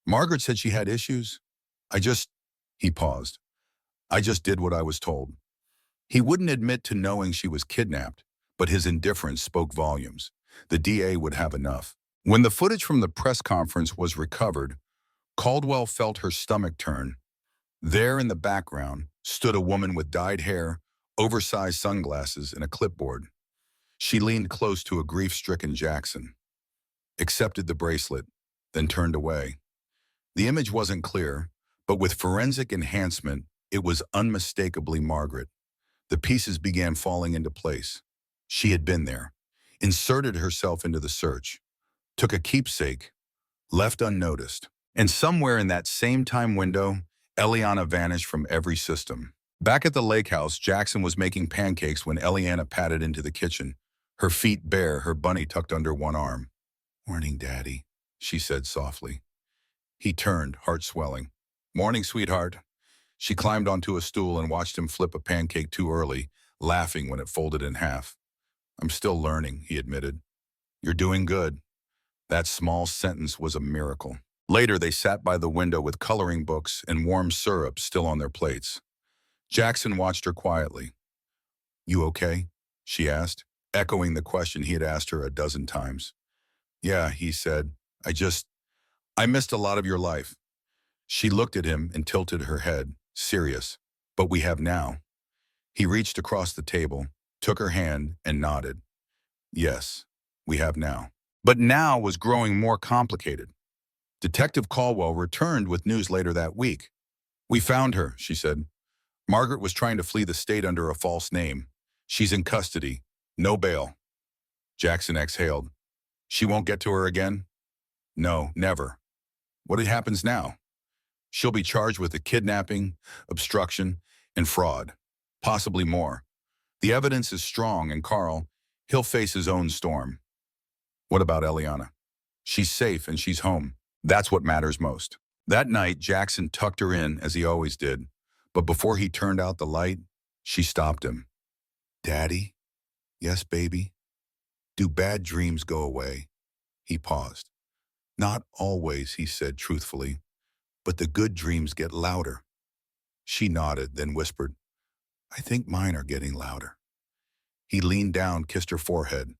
Speaker 1: Margaret said she had issues. He paused. I just did what I was told. He wouldn't admit to knowing she was kidnapped, but his indifference spoke volumes. The DA would have enough. When the footage from the press conference was recovered, Caldwell felt her stomach turn. There in the background stood a woman with dyed hair, oversized sunglasses, and a clipboard. She leaned close to a grief-stricken Jackson, accepted the bracelet, then turned away. The image wasn't clear, but with forensic enhancement, it was unmistakably Margaret. The pieces began falling into place. She had been there, inserted herself into the search, took a keepsake, left unnoticed. And somewhere in that same time window, Eliana vanished from every system. Back at the lake house, Jackson was making pancakes when Eliana padded into the kitchen, her feet bare, her bunny tucked under one arm. Morning, Daddy, she said softly. He turned, heart swelling. Morning, sweetheart. She climbed onto a stool and watched him flip a pancake too early, laughing when it folded in half. I'm still learning, he admitted. You're doing good. That small sentence was a miracle. Later, they sat by the window with coloring books and warm syrup still on their plates. Jackson watched her quietly. You okay? She asked, echoing the question he had asked her a dozen times. Yeah, he said. I missed a lot of your life. She looked at him and tilted her head, serious. But we have now. He reached across the table, took her hand, and nodded. Yes, we have now. But now was growing more complicated. Detective Caldwell returned with news later that week. We found her, she said. Margaret was trying to flee the state under a false name. She's in custody. No bail. Jackson exhaled. She won't get to her again? No, never. What happens now? She'll be charged with a kidnapping, obstruction, and fraud. Possibly more. The evidence is strong, and Carl, he'll face his own storm. What about Eliana? She's safe and she's home. That's what matters most. That night, Jackson tucked her in, as he always did. But before he turned out the light, she stopped him. Daddy? Yes, baby? Do bad dreams go away? He paused. Not always, he said truthfully, but the good dreams get louder. She nodded, then whispered, I think mine are getting louder. He leaned down, kissed her forehead.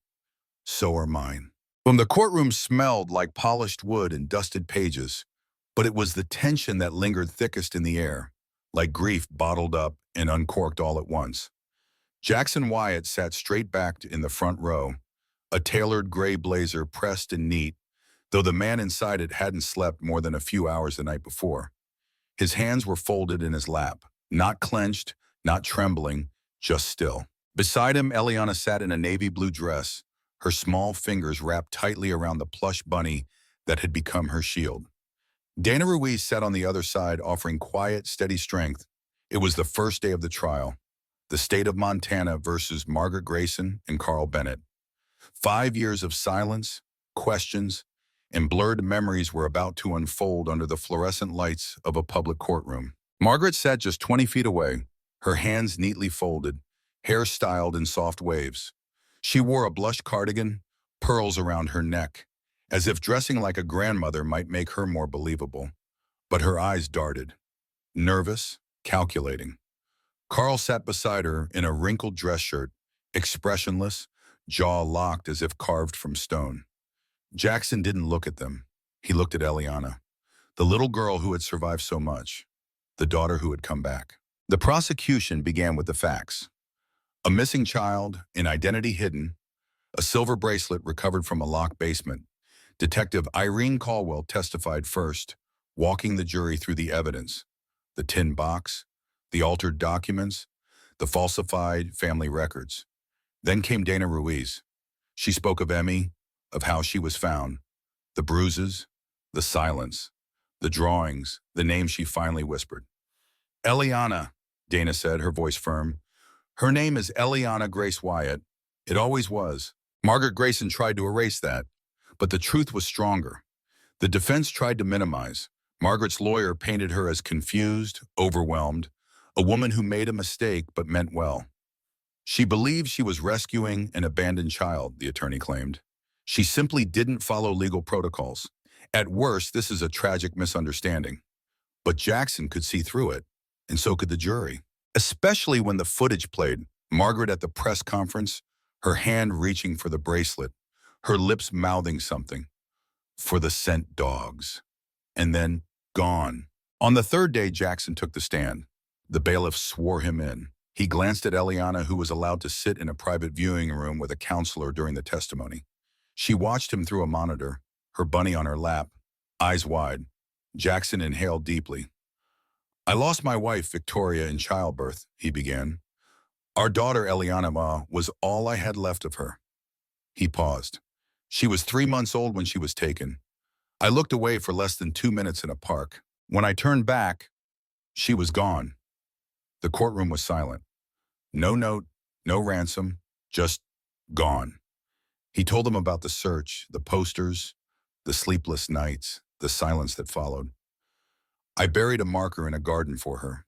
Speaker 1: So are mine. From the courtroom smelled like polished wood and dusted pages, but it was the tension that lingered thickest in the air, like grief bottled up and uncorked all at once. Jackson Wyatt sat straight-backed in the front row, a tailored gray blazer pressed and neat, though the man inside it hadn't slept more than a few hours the night before. His hands were folded in his lap, not clenched, not trembling, just still. Beside him, Eliana sat in a navy blue dress, her small fingers wrapped tightly around the plush bunny that had become her shield. Dana Ruiz sat on the other side, offering quiet, steady strength. It was the first day of the trial, the state of Montana versus Margaret Grayson and Carl Bennett. 5 years of silence, questions, and blurred memories were about to unfold under the fluorescent lights of a public courtroom. Margaret sat just 20 feet away, her hands neatly folded, hair styled in soft waves. She wore a blush cardigan, pearls around her neck, as if dressing like a grandmother might make her more believable. But her eyes darted, nervous, calculating. Carl sat beside her in a wrinkled dress shirt, expressionless, jaw locked as if carved from stone. Jackson didn't look at them. He looked at Eliana, the little girl who had survived so much, the daughter who had come back. The prosecution began with the facts. A missing child, an identity hidden, a silver bracelet recovered from a locked basement. Detective Irene Caldwell testified first, walking the jury through the evidence, the tin box, the altered documents, the falsified family records. Then came Dana Ruiz. She spoke of Emmy, of how she was found, the bruises, the silence, the drawings, the name she finally whispered. Eliana, Dana said, her voice firm. Her name is Eliana Grace Wyatt. It always was. Margaret Grayson tried to erase that, but the truth was stronger. The defense tried to minimize. Margaret's lawyer painted her as confused, overwhelmed, a woman who made a mistake but meant well. She believed she was rescuing an abandoned child, the attorney claimed. She simply didn't follow legal protocols. At worst, this is a tragic misunderstanding. But Jackson could see through it, and so could the jury. Especially when the footage played, Margaret at the press conference, her hand reaching for the bracelet, her lips mouthing something. For the scent dogs. And then, gone. On the third day, Jackson took the stand. The bailiff swore him in. He glanced at Eliana, who was allowed to sit in a private viewing room with a counselor during the testimony. She watched him through a monitor, her bunny on her lap, eyes wide. Jackson inhaled deeply. I lost my wife, Victoria, in childbirth, he began. Our daughter, Eliana Ma, was all I had left of her. He paused. She was 3 months old when she was taken. I looked away for less than 2 minutes in a park. When I turned back, she was gone. The courtroom was silent. No note, no ransom, just gone. He told them about the search, the posters, the sleepless nights, the silence that followed. I buried a marker in a garden for her,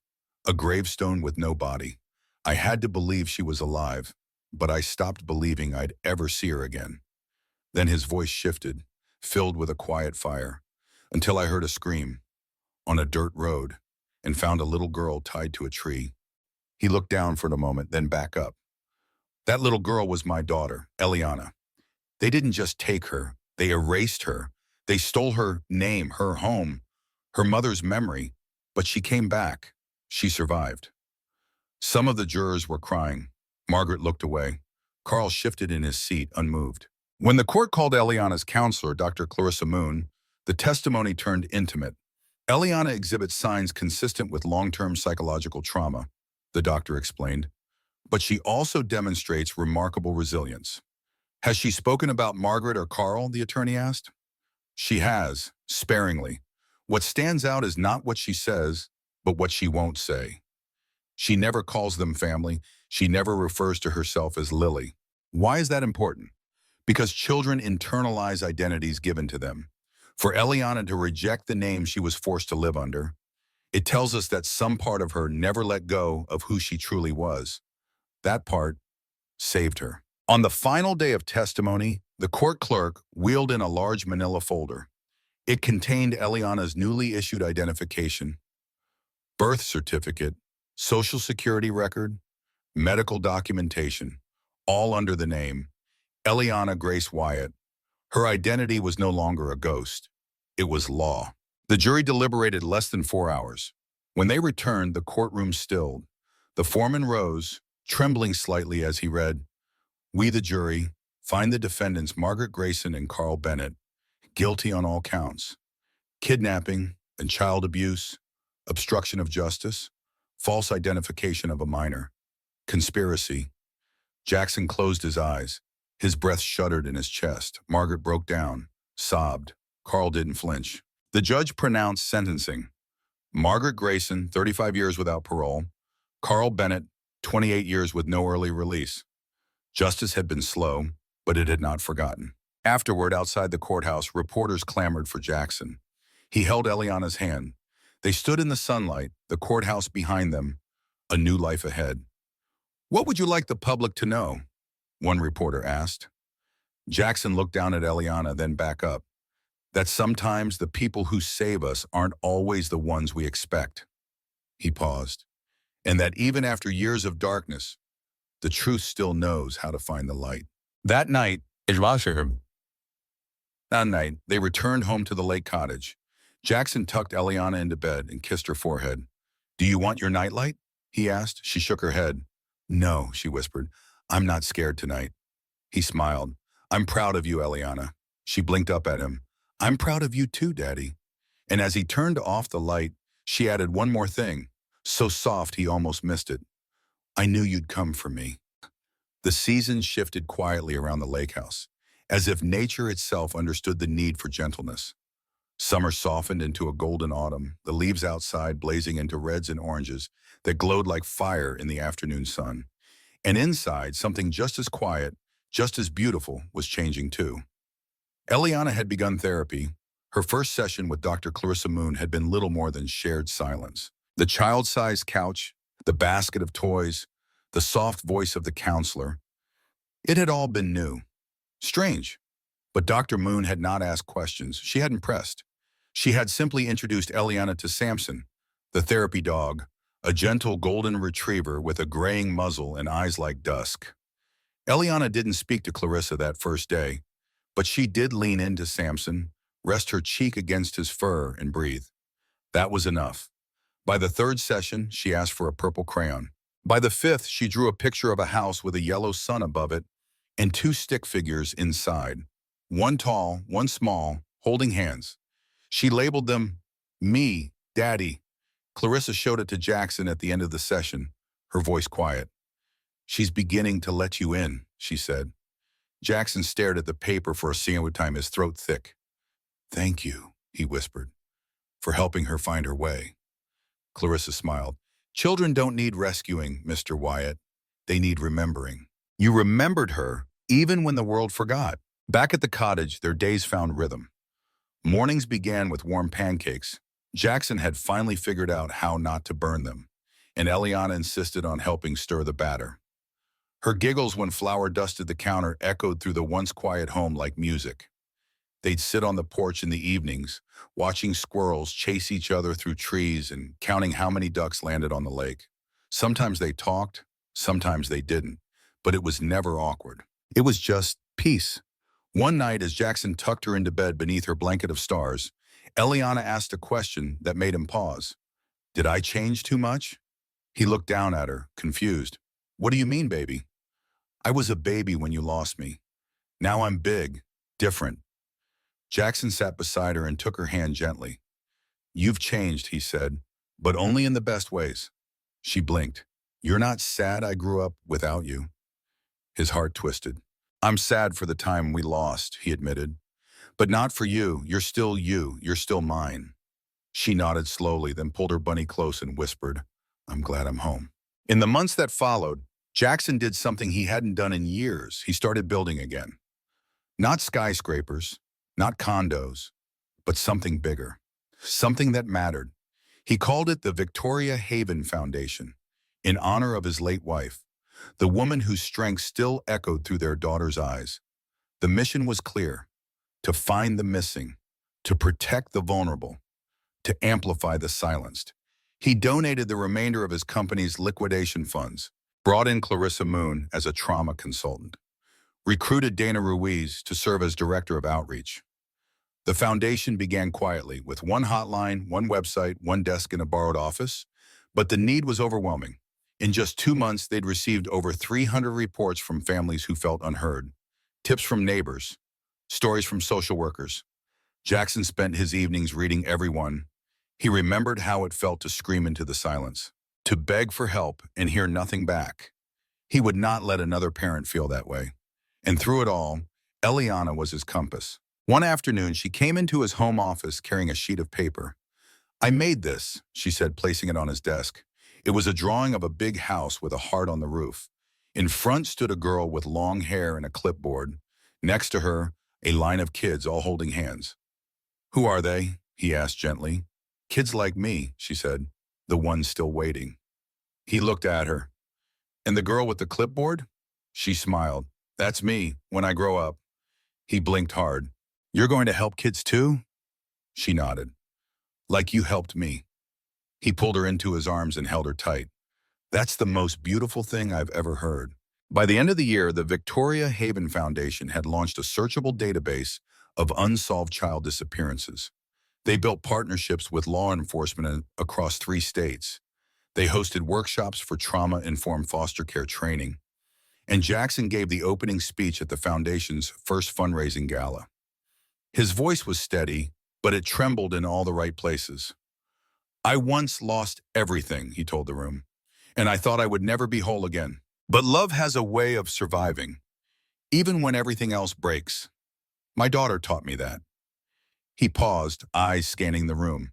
Speaker 1: a gravestone with no body. I had to believe she was alive, but I stopped believing I'd ever see her again. Then his voice shifted, filled with a quiet fire, until I heard a scream on a dirt road and found a little girl tied to a tree. He looked down for a moment, then back up. That little girl was my daughter, Eliana. They didn't just take her, they erased her. They stole her name, her home, her mother's memory, but she came back. She survived. Some of the jurors were crying. Margaret looked away. Carl shifted in his seat, unmoved. When the court called Eliana's counselor, Dr. Clarissa Moon, the testimony turned intimate. Eliana exhibits signs consistent with long-term psychological trauma, the doctor explained, but she also demonstrates remarkable resilience. Has she spoken about Margaret or Carl, the attorney asked. She has, sparingly. What stands out is not what she says, but what she won't say. She never calls them family. She never refers to herself as Lily. Why is that important? Because children internalize identities given to them. For Eliana to reject the name she was forced to live under, it tells us that some part of her never let go of who she truly was. That part saved her. On the final day of testimony, the court clerk wheeled in a large manila folder. It contained Eliana's newly issued identification, birth certificate, social security record, medical documentation, all under the name Eliana Grace Wyatt. Her identity was no longer a ghost. It was law. The jury deliberated less than 4 hours. When they returned, the courtroom stilled. The foreman rose, trembling slightly as he read, "We, the jury, find the defendants Margaret Grayson and Carl Bennett guilty on all counts: kidnapping and child abuse, obstruction of justice, false identification of a minor, conspiracy." Jackson closed his eyes. His breath shuddered in his chest. Margaret broke down, sobbed. Carl didn't flinch. The judge pronounced sentencing. Margaret Grayson, 35 years without parole. Carl Bennett, 28 years with no early release. Justice had been slow, but it had not forgotten. Afterward, outside the courthouse, reporters clamored for Jackson. He held Eliana's hand. They stood in the sunlight, the courthouse behind them, a new life ahead. "What would you like the public to know?" one reporter asked. Jackson looked down at Eliana, then back up. "That sometimes the people who save us aren't always the ones we expect." He paused. "And that even after years of darkness, the truth still knows how to find the light." That night, they returned home to the lake cottage. Jackson tucked Eliana into bed and kissed her forehead. "Do you want your nightlight?" he asked. She shook her head. "No," she whispered. "I'm not scared tonight." He smiled. "I'm proud of you, Eliana." She blinked up at him. "I'm proud of you too, Daddy." And as he turned off the light, she added one more thing, so soft he almost missed it. "I knew you'd come for me." The seasons shifted quietly around the lake house, as if nature itself understood the need for gentleness. Summer softened into a golden autumn, the leaves outside blazing into reds and oranges that glowed like fire in the afternoon sun. And inside, something just as quiet, just as beautiful, was changing too. Eliana had begun therapy. Her first session with Dr. Clarissa Moon had been little more than shared silence. The child-sized couch, the basket of toys, the soft voice of the counselor. It had all been new. Strange. But Dr. Moon had not asked questions. She hadn't pressed. She had simply introduced Eliana to Samson, the therapy dog, a gentle golden retriever with a graying muzzle and eyes like dusk. Eliana didn't speak to Clarissa that first day, but she did lean into Samson, rest her cheek against his fur, and breathe. That was enough. By the third session, she asked for a purple crayon. By the fifth, she drew a picture of a house with a yellow sun above it and two stick figures inside. One tall, one small, holding hands. She labeled them, "Me, Daddy." Clarissa showed it to Jackson at the end of the session, her voice quiet. "She's beginning to let you in," she said. Jackson stared at the paper for a second time, his throat thick. "Thank you," he whispered, "for helping her find her way." Clarissa smiled. "Children don't need rescuing, Mr. Wyatt. They need remembering. You remembered her, even when the world forgot." Back at the cottage, their days found rhythm. Mornings began with warm pancakes. Jackson had finally figured out how not to burn them, and Eliana insisted on helping stir the batter. Her giggles when flour dusted the counter echoed through the once quiet home like music. They'd sit on the porch in the evenings, watching squirrels chase each other through trees and counting how many ducks landed on the lake. Sometimes they talked, sometimes they didn't, but it was never awkward. It was just peace. One night, as Jackson tucked her into bed beneath her blanket of stars, Eliana asked a question that made him pause. "Did I change too much?" He looked down at her, confused. "What do you mean, baby?" "I was a baby when you lost me. Now I'm big, different." Jackson sat beside her and took her hand gently. "You've changed," he said, "but only in the best ways." She blinked. "You're not sad I grew up without you." His heart twisted. "I'm sad for the time we lost," he admitted. "But not for you. You're still you. You're still mine." She nodded slowly, then pulled her bunny close and whispered, "I'm glad I'm home." In the months that followed, Jackson did something he hadn't done in years. He started building again. Not skyscrapers, not condos, but something bigger. Something that mattered. He called it the Victoria Haven Foundation, in honor of his late wife, the woman whose strength still echoed through their daughter's eyes. The mission was clear: to find the missing, to protect the vulnerable, to amplify the silenced. He donated the remainder of his company's liquidation funds, brought in Clarissa Moon as a trauma consultant. recruited Dana Ruiz to serve as director of outreach. The foundation began quietly with one hotline, one website, one desk in a borrowed office, but the need was overwhelming. In just 2 months, they'd received over 300 reports from families who felt unheard, tips from neighbors, stories from social workers. Jackson spent his evenings reading every one. He remembered how it felt to scream into the silence, to beg for help and hear nothing back. He would not let another parent feel that way. And through it all, Eliana was his compass. One afternoon, she came into his home office carrying a sheet of paper. "I made this," she said, placing it on his desk. It was a drawing of a big house with a heart on the roof. In front stood a girl with long hair and a clipboard. Next to her, a line of kids all holding hands. "Who are they?" he asked gently. "Kids like me," she said, "the ones still waiting." He looked at her. "And the girl with the clipboard?" She smiled. "That's me, when I grow up." He blinked hard. "You're going to help kids too?" She nodded. "Like you helped me." He pulled her into his arms and held her tight. "That's the most beautiful thing I've ever heard." By the end of the year, the Victoria Haven Foundation had launched a searchable database of unsolved child disappearances. They built partnerships with law enforcement across 3 states. They hosted workshops for trauma-informed foster care training. And Jackson gave the opening speech at the foundation's first fundraising gala. His voice was steady, but it trembled in all the right places. "I once lost everything," he told the room, "and I thought I would never be whole again. But love has a way of surviving, even when everything else breaks. My daughter taught me that." He paused, eyes scanning the room.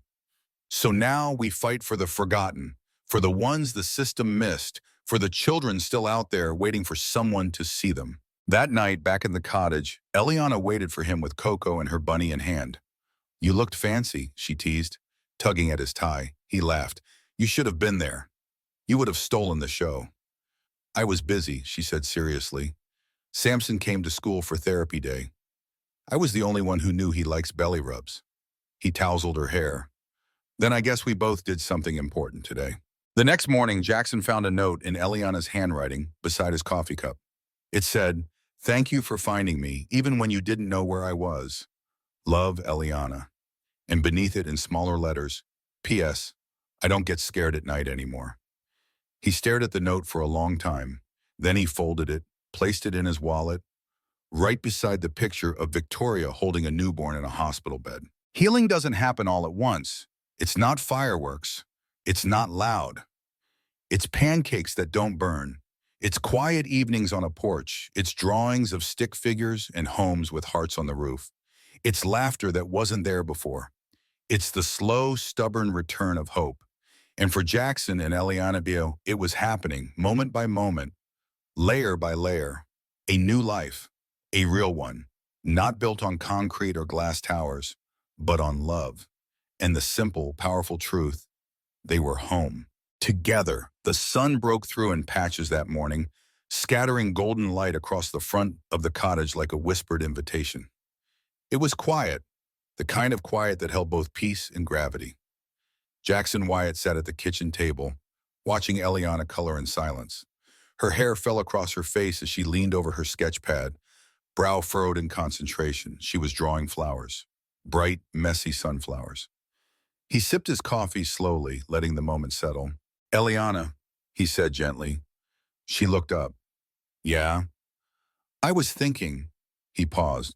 Speaker 1: "So now we fight for the forgotten, for the ones the system missed, for the children still out there waiting for someone to see them." That night, back in the cottage, Eliana waited for him with Coco and her bunny in hand. "You looked fancy," she teased, tugging at his tie. He laughed. "You should have been there. You would have stolen the show." "I was busy," she said seriously. "Samson came to school for therapy day. I was the only one who knew he likes belly rubs." He tousled her hair. "Then I guess we both did something important today." The next morning, Jackson found a note in Eliana's handwriting beside his coffee cup. It said, "Thank you for finding me, even when you didn't know where I was. Love, Eliana." And beneath it in smaller letters, "P.S. I don't get scared at night anymore." He stared at the note for a long time. Then he folded it, placed it in his wallet, right beside the picture of Victoria holding a newborn in a hospital bed. Healing doesn't happen all at once. It's not fireworks. It's not loud. It's pancakes that don't burn. It's quiet evenings on a porch. It's drawings of stick figures and homes with hearts on the roof. It's laughter that wasn't there before. It's the slow, stubborn return of hope. And for Jackson and Eliana Bio, it was happening, moment by moment, layer by layer. A new life, a real one, not built on concrete or glass towers, but on love. And the simple, powerful truth, they were home. Together, the sun broke through in patches that morning, scattering golden light across the front of the cottage like a whispered invitation. It was quiet, the kind of quiet that held both peace and gravity. Jackson Wyatt sat at the kitchen table, watching Eliana color in silence. Her hair fell across her face as she leaned over her sketch pad, brow furrowed in concentration. She was drawing flowers, bright, messy sunflowers. He sipped his coffee slowly, letting the moment settle. "Eliana," he said gently. She looked up. "Yeah?" "I was thinking," he paused.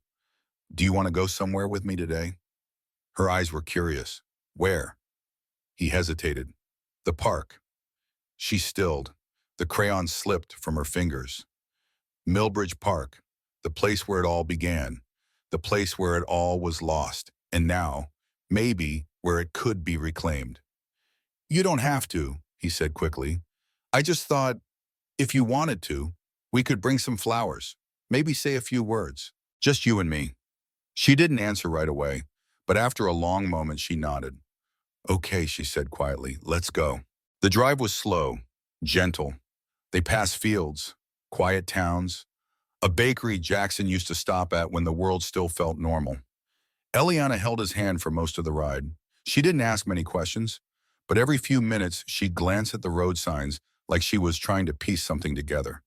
Speaker 1: "Do you want to go somewhere with me today?" Her eyes were curious. "Where?" He hesitated. "The park." She stilled. The crayon slipped from her fingers. Millbridge Park, the place where it all began, the place where it all was lost, and now, maybe, where it could be reclaimed. "You don't have to," he said quickly. "I just thought, if you wanted to, we could bring some flowers, maybe say a few words, just you and me." She didn't answer right away, but after a long moment she nodded. "Okay," she said quietly, "let's go." The drive was slow, gentle. They passed fields, quiet towns, a bakery Jackson used to stop at when the world still felt normal. Eliana held his hand for most of the ride. She didn't ask many questions, but every few minutes she'd glance at the road signs like she was trying to piece something together.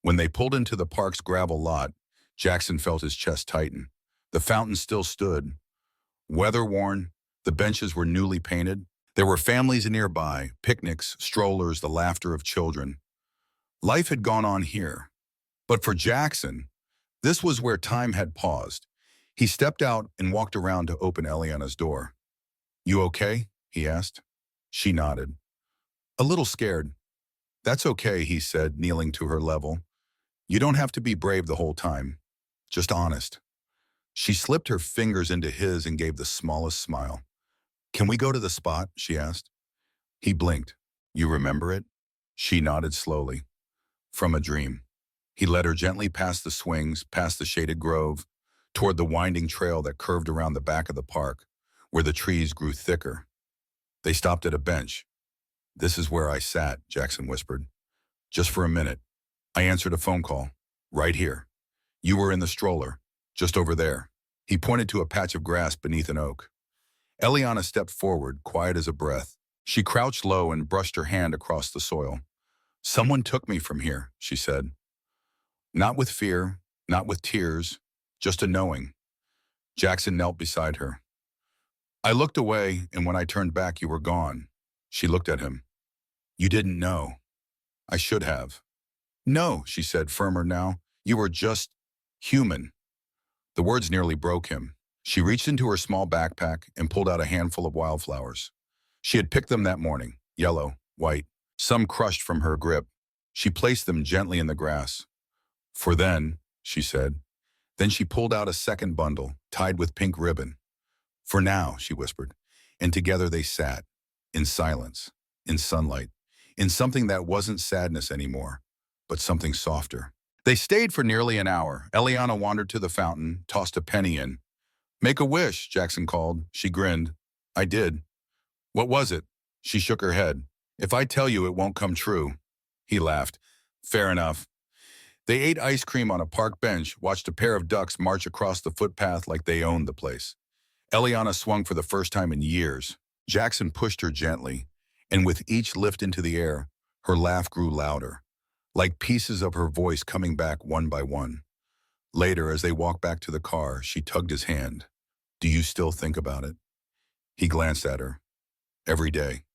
Speaker 1: When they pulled into the park's gravel lot, Jackson felt his chest tighten. The fountain still stood. Weather-worn, the benches were newly painted. There were families nearby, picnics, strollers, the laughter of children. Life had gone on here. But for Jackson, this was where time had paused. He stepped out and walked around to open Eliana's door. "You okay?" he asked. She nodded. "A little scared." "That's okay," he said, kneeling to her level. "You don't have to be brave the whole time. Just honest." She slipped her fingers into his and gave the smallest smile. "Can we go to the spot?" she asked. He blinked. "You remember it?" She nodded slowly. "From a dream." He led her gently past the swings, past the shaded grove, toward the winding trail that curved around the back of the park, where the trees grew thicker. They stopped at a bench. "This is where I sat," Jackson whispered. "Just for a minute. I answered a phone call. Right here. You were in the stroller. Just over there." He pointed to a patch of grass beneath an oak. Eliana stepped forward, quiet as a breath. She crouched low and brushed her hand across the soil. "Someone took me from here," she said. Not with fear, not with tears, just a knowing. Jackson knelt beside her. "I looked away, and when I turned back, you were gone." She looked at him. "You didn't know." "I should have." "No," she said, firmer now. "You were just human." The words nearly broke him. She reached into her small backpack and pulled out a handful of wildflowers. She had picked them that morning, yellow, white, some crushed from her grip. She placed them gently in the grass. "For then," she said. Then she pulled out a second bundle, tied with pink ribbon. "For now," she whispered. And together they sat, in silence, in sunlight, in something that wasn't sadness anymore, but something softer. They stayed for nearly an hour. Eliana wandered to the fountain, tossed a penny in. "Make a wish," Jackson called. She grinned. "I did." "What was it?" She shook her head. "If I tell you, it won't come true." He laughed. "Fair enough." They ate ice cream on a park bench, watched a pair of ducks march across the footpath like they owned the place. Eliana swung for the first time in years. Jackson pushed her gently, and with each lift into the air, her laugh grew louder, like pieces of her voice coming back one by one. Later, as they walked back to the car, she tugged his hand. "Do you still think about it?" He glanced at her. "Every day."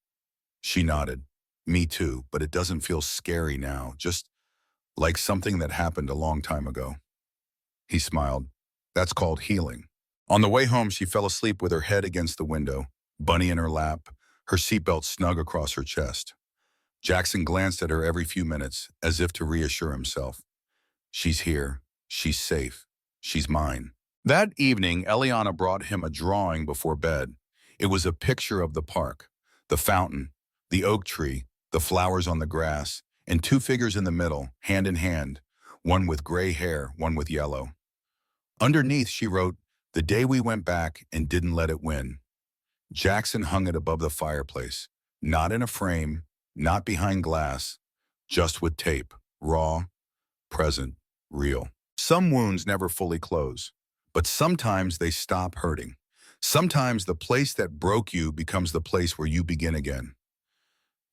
Speaker 1: She nodded. "Me too, but it doesn't feel scary now, just like something that happened a long time ago." He smiled. "That's called healing." On the way home, she fell asleep with her head against the window, Bunny in her lap, her seatbelt snug across her chest. Jackson glanced at her every few minutes, as if to reassure himself. She's here. She's safe. She's mine. That evening, Eliana brought him a drawing before bed. It was a picture of the park, the fountain, the oak tree, the flowers on the grass, and two figures in the middle, hand in hand, one with gray hair, one with yellow. Underneath, she wrote, "The day we went back and didn't let it win." Jackson hung it above the fireplace, not in a frame, not behind glass, just with tape, raw, present, real. Some wounds never fully close, but sometimes they stop hurting. Sometimes the place that broke you becomes the place where you begin again.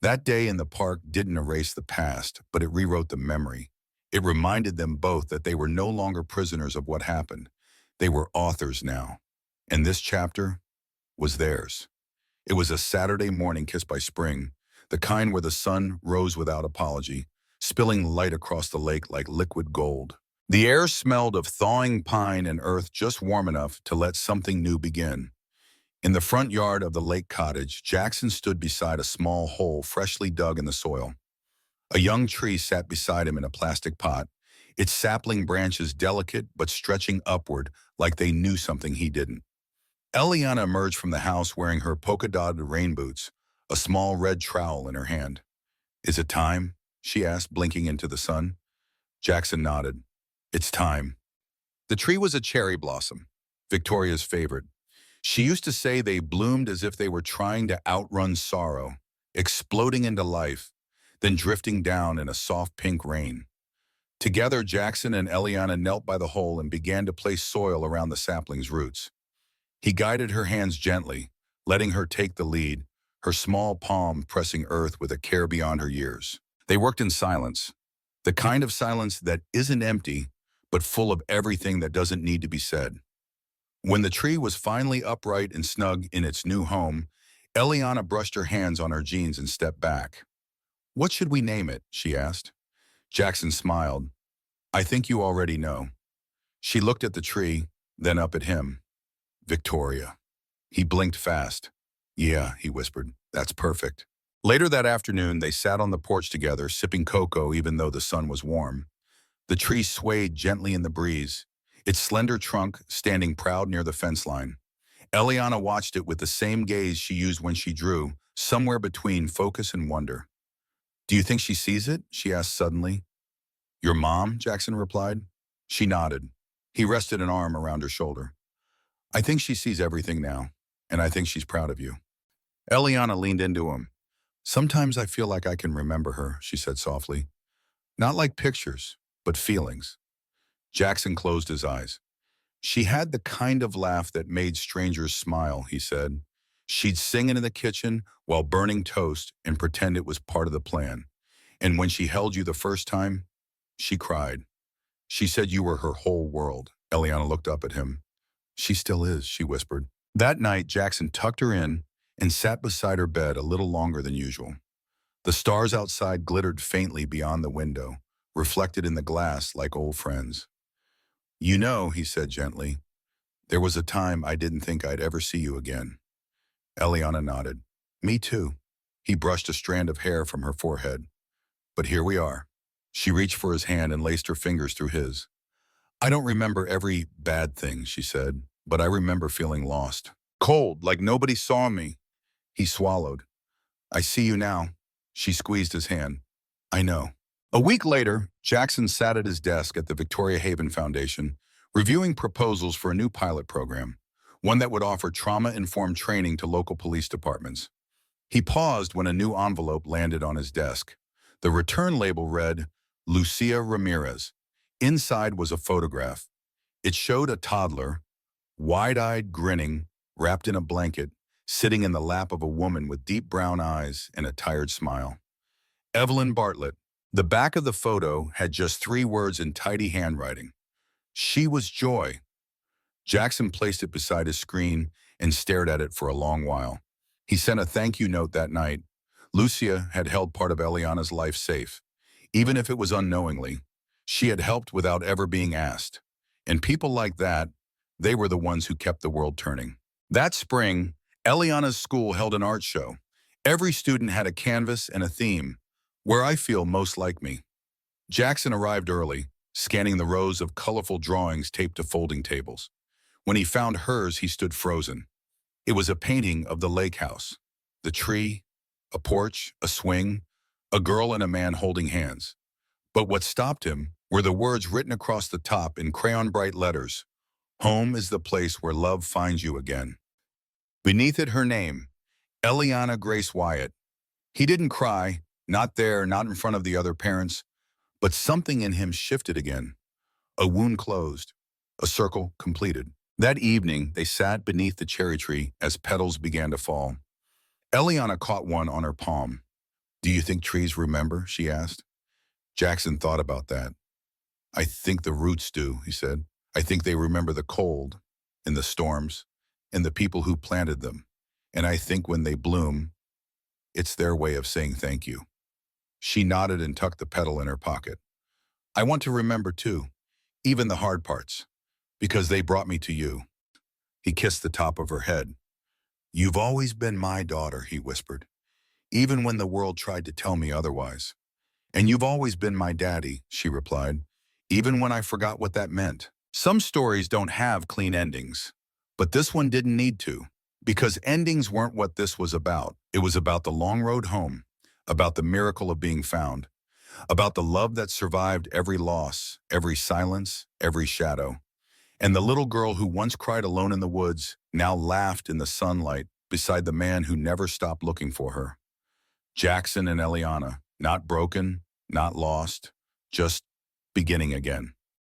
Speaker 1: That day in the park didn't erase the past, but it rewrote the memory. It reminded them both that they were no longer prisoners of what happened. They were authors now. And this chapter was theirs. It was a Saturday morning kissed by spring, the kind where the sun rose without apology, spilling light across the lake like liquid gold. The air smelled of thawing pine and earth just warm enough to let something new begin. In the front yard of the lake cottage, Jackson stood beside a small hole freshly dug in the soil. A young tree sat beside him in a plastic pot, its sapling branches delicate but stretching upward like they knew something he didn't. Eliana emerged from the house wearing her polka-dotted rain boots, a small red trowel in her hand. "Is it time?" she asked, blinking into the sun. Jackson nodded. "It's time." The tree was a cherry blossom, Victoria's favorite. She used to say they bloomed as if they were trying to outrun sorrow, exploding into life, then drifting down in a soft pink rain. Together, Jackson and Eliana knelt by the hole and began to place soil around the sapling's roots. He guided her hands gently, letting her take the lead, her small palm pressing earth with a care beyond her years. They worked in silence, the kind of silence that isn't empty, but full of everything that doesn't need to be said. When the tree was finally upright and snug in its new home, Eliana brushed her hands on her jeans and stepped back. "What should we name it?" she asked. Jackson smiled. "I think you already know." She looked at the tree, then up at him. "Victoria." He blinked fast. "Yeah," he whispered, "that's perfect." Later that afternoon, they sat on the porch together, sipping cocoa even though the sun was warm. The tree swayed gently in the breeze, its slender trunk standing proud near the fence line. Eliana watched it with the same gaze she used when she drew, somewhere between focus and wonder. "Do you think she sees it?" she asked suddenly. "Your mom?" Jackson replied. She nodded. He rested an arm around her shoulder. "I think she sees everything now, and I think she's proud of you." Eliana leaned into him. "Sometimes I feel like I can remember her," she said softly. "Not like pictures, but feelings." Jackson closed his eyes. "She had the kind of laugh that made strangers smile," he said. "She'd sing in the kitchen while burning toast and pretend it was part of the plan. And when she held you the first time, she cried. She said you were her whole world." Eliana looked up at him. "She still is," she whispered. That night, Jackson tucked her in and sat beside her bed a little longer than usual. The stars outside glittered faintly beyond the window, reflected in the glass like old friends. "You know," he said gently, "there was a time I didn't think I'd ever see you again." Eliana nodded. "Me too." He brushed a strand of hair from her forehead. "But here we are." She reached for his hand and laced her fingers through his. "I don't remember every bad thing," she said, "but I remember feeling lost. Cold, like nobody saw me." He swallowed. "I see you now." She squeezed his hand. "I know." A week later, Jackson sat at his desk at the Victoria Haven Foundation, reviewing proposals for a new pilot program, one that would offer trauma-informed training to local police departments. He paused when a new envelope landed on his desk. The return label read, "Lucia Ramirez." Inside was a photograph. It showed a toddler, wide-eyed, grinning, wrapped in a blanket, sitting in the lap of a woman with deep brown eyes and a tired smile. Evelyn Bartlett. The back of the photo had just 3 words in tidy handwriting. She was joy. Jackson placed it beside his screen and stared at it for a long while. He sent a thank you note that night. Lucia had held part of Eliana's life safe. Even if it was unknowingly, she had helped without ever being asked. And people like that, they were the ones who kept the world turning. That spring, Eliana's school held an art show. Every student had a canvas and a theme, "Where I feel most like me." Jackson arrived early, scanning the rows of colorful drawings taped to folding tables. When he found hers, he stood frozen. It was a painting of the lake house, the tree, a porch, a swing, a girl and a man holding hands. But what stopped him were the words written across the top in crayon-bright letters. "Home is the place where love finds you again." Beneath it, her name, Eliana Grace Wyatt. He didn't cry, not there, not in front of the other parents, but something in him shifted again. A wound closed, a circle completed. That evening, they sat beneath the cherry tree as petals began to fall. Eliana caught one on her palm. "Do you think trees remember?" she asked. Jackson thought about that. "I think the roots do," he said. "I think they remember the cold and the storms and the people who planted them. And I think when they bloom, it's their way of saying thank you." She nodded and tucked the petal in her pocket. "I want to remember too, even the hard parts, because they brought me to you." He kissed the top of her head. "You've always been my daughter," he whispered, "even when the world tried to tell me otherwise." "And you've always been my daddy," she replied, "even when I forgot what that meant." Some stories don't have clean endings, but this one didn't need to, because endings weren't what this was about. It was about the long road home, about the miracle of being found, about the love that survived every loss, every silence, every shadow. And the little girl who once cried alone in the woods now laughed in the sunlight beside the man who never stopped looking for her. Jackson and Eliana, not broken, not lost, just beginning again.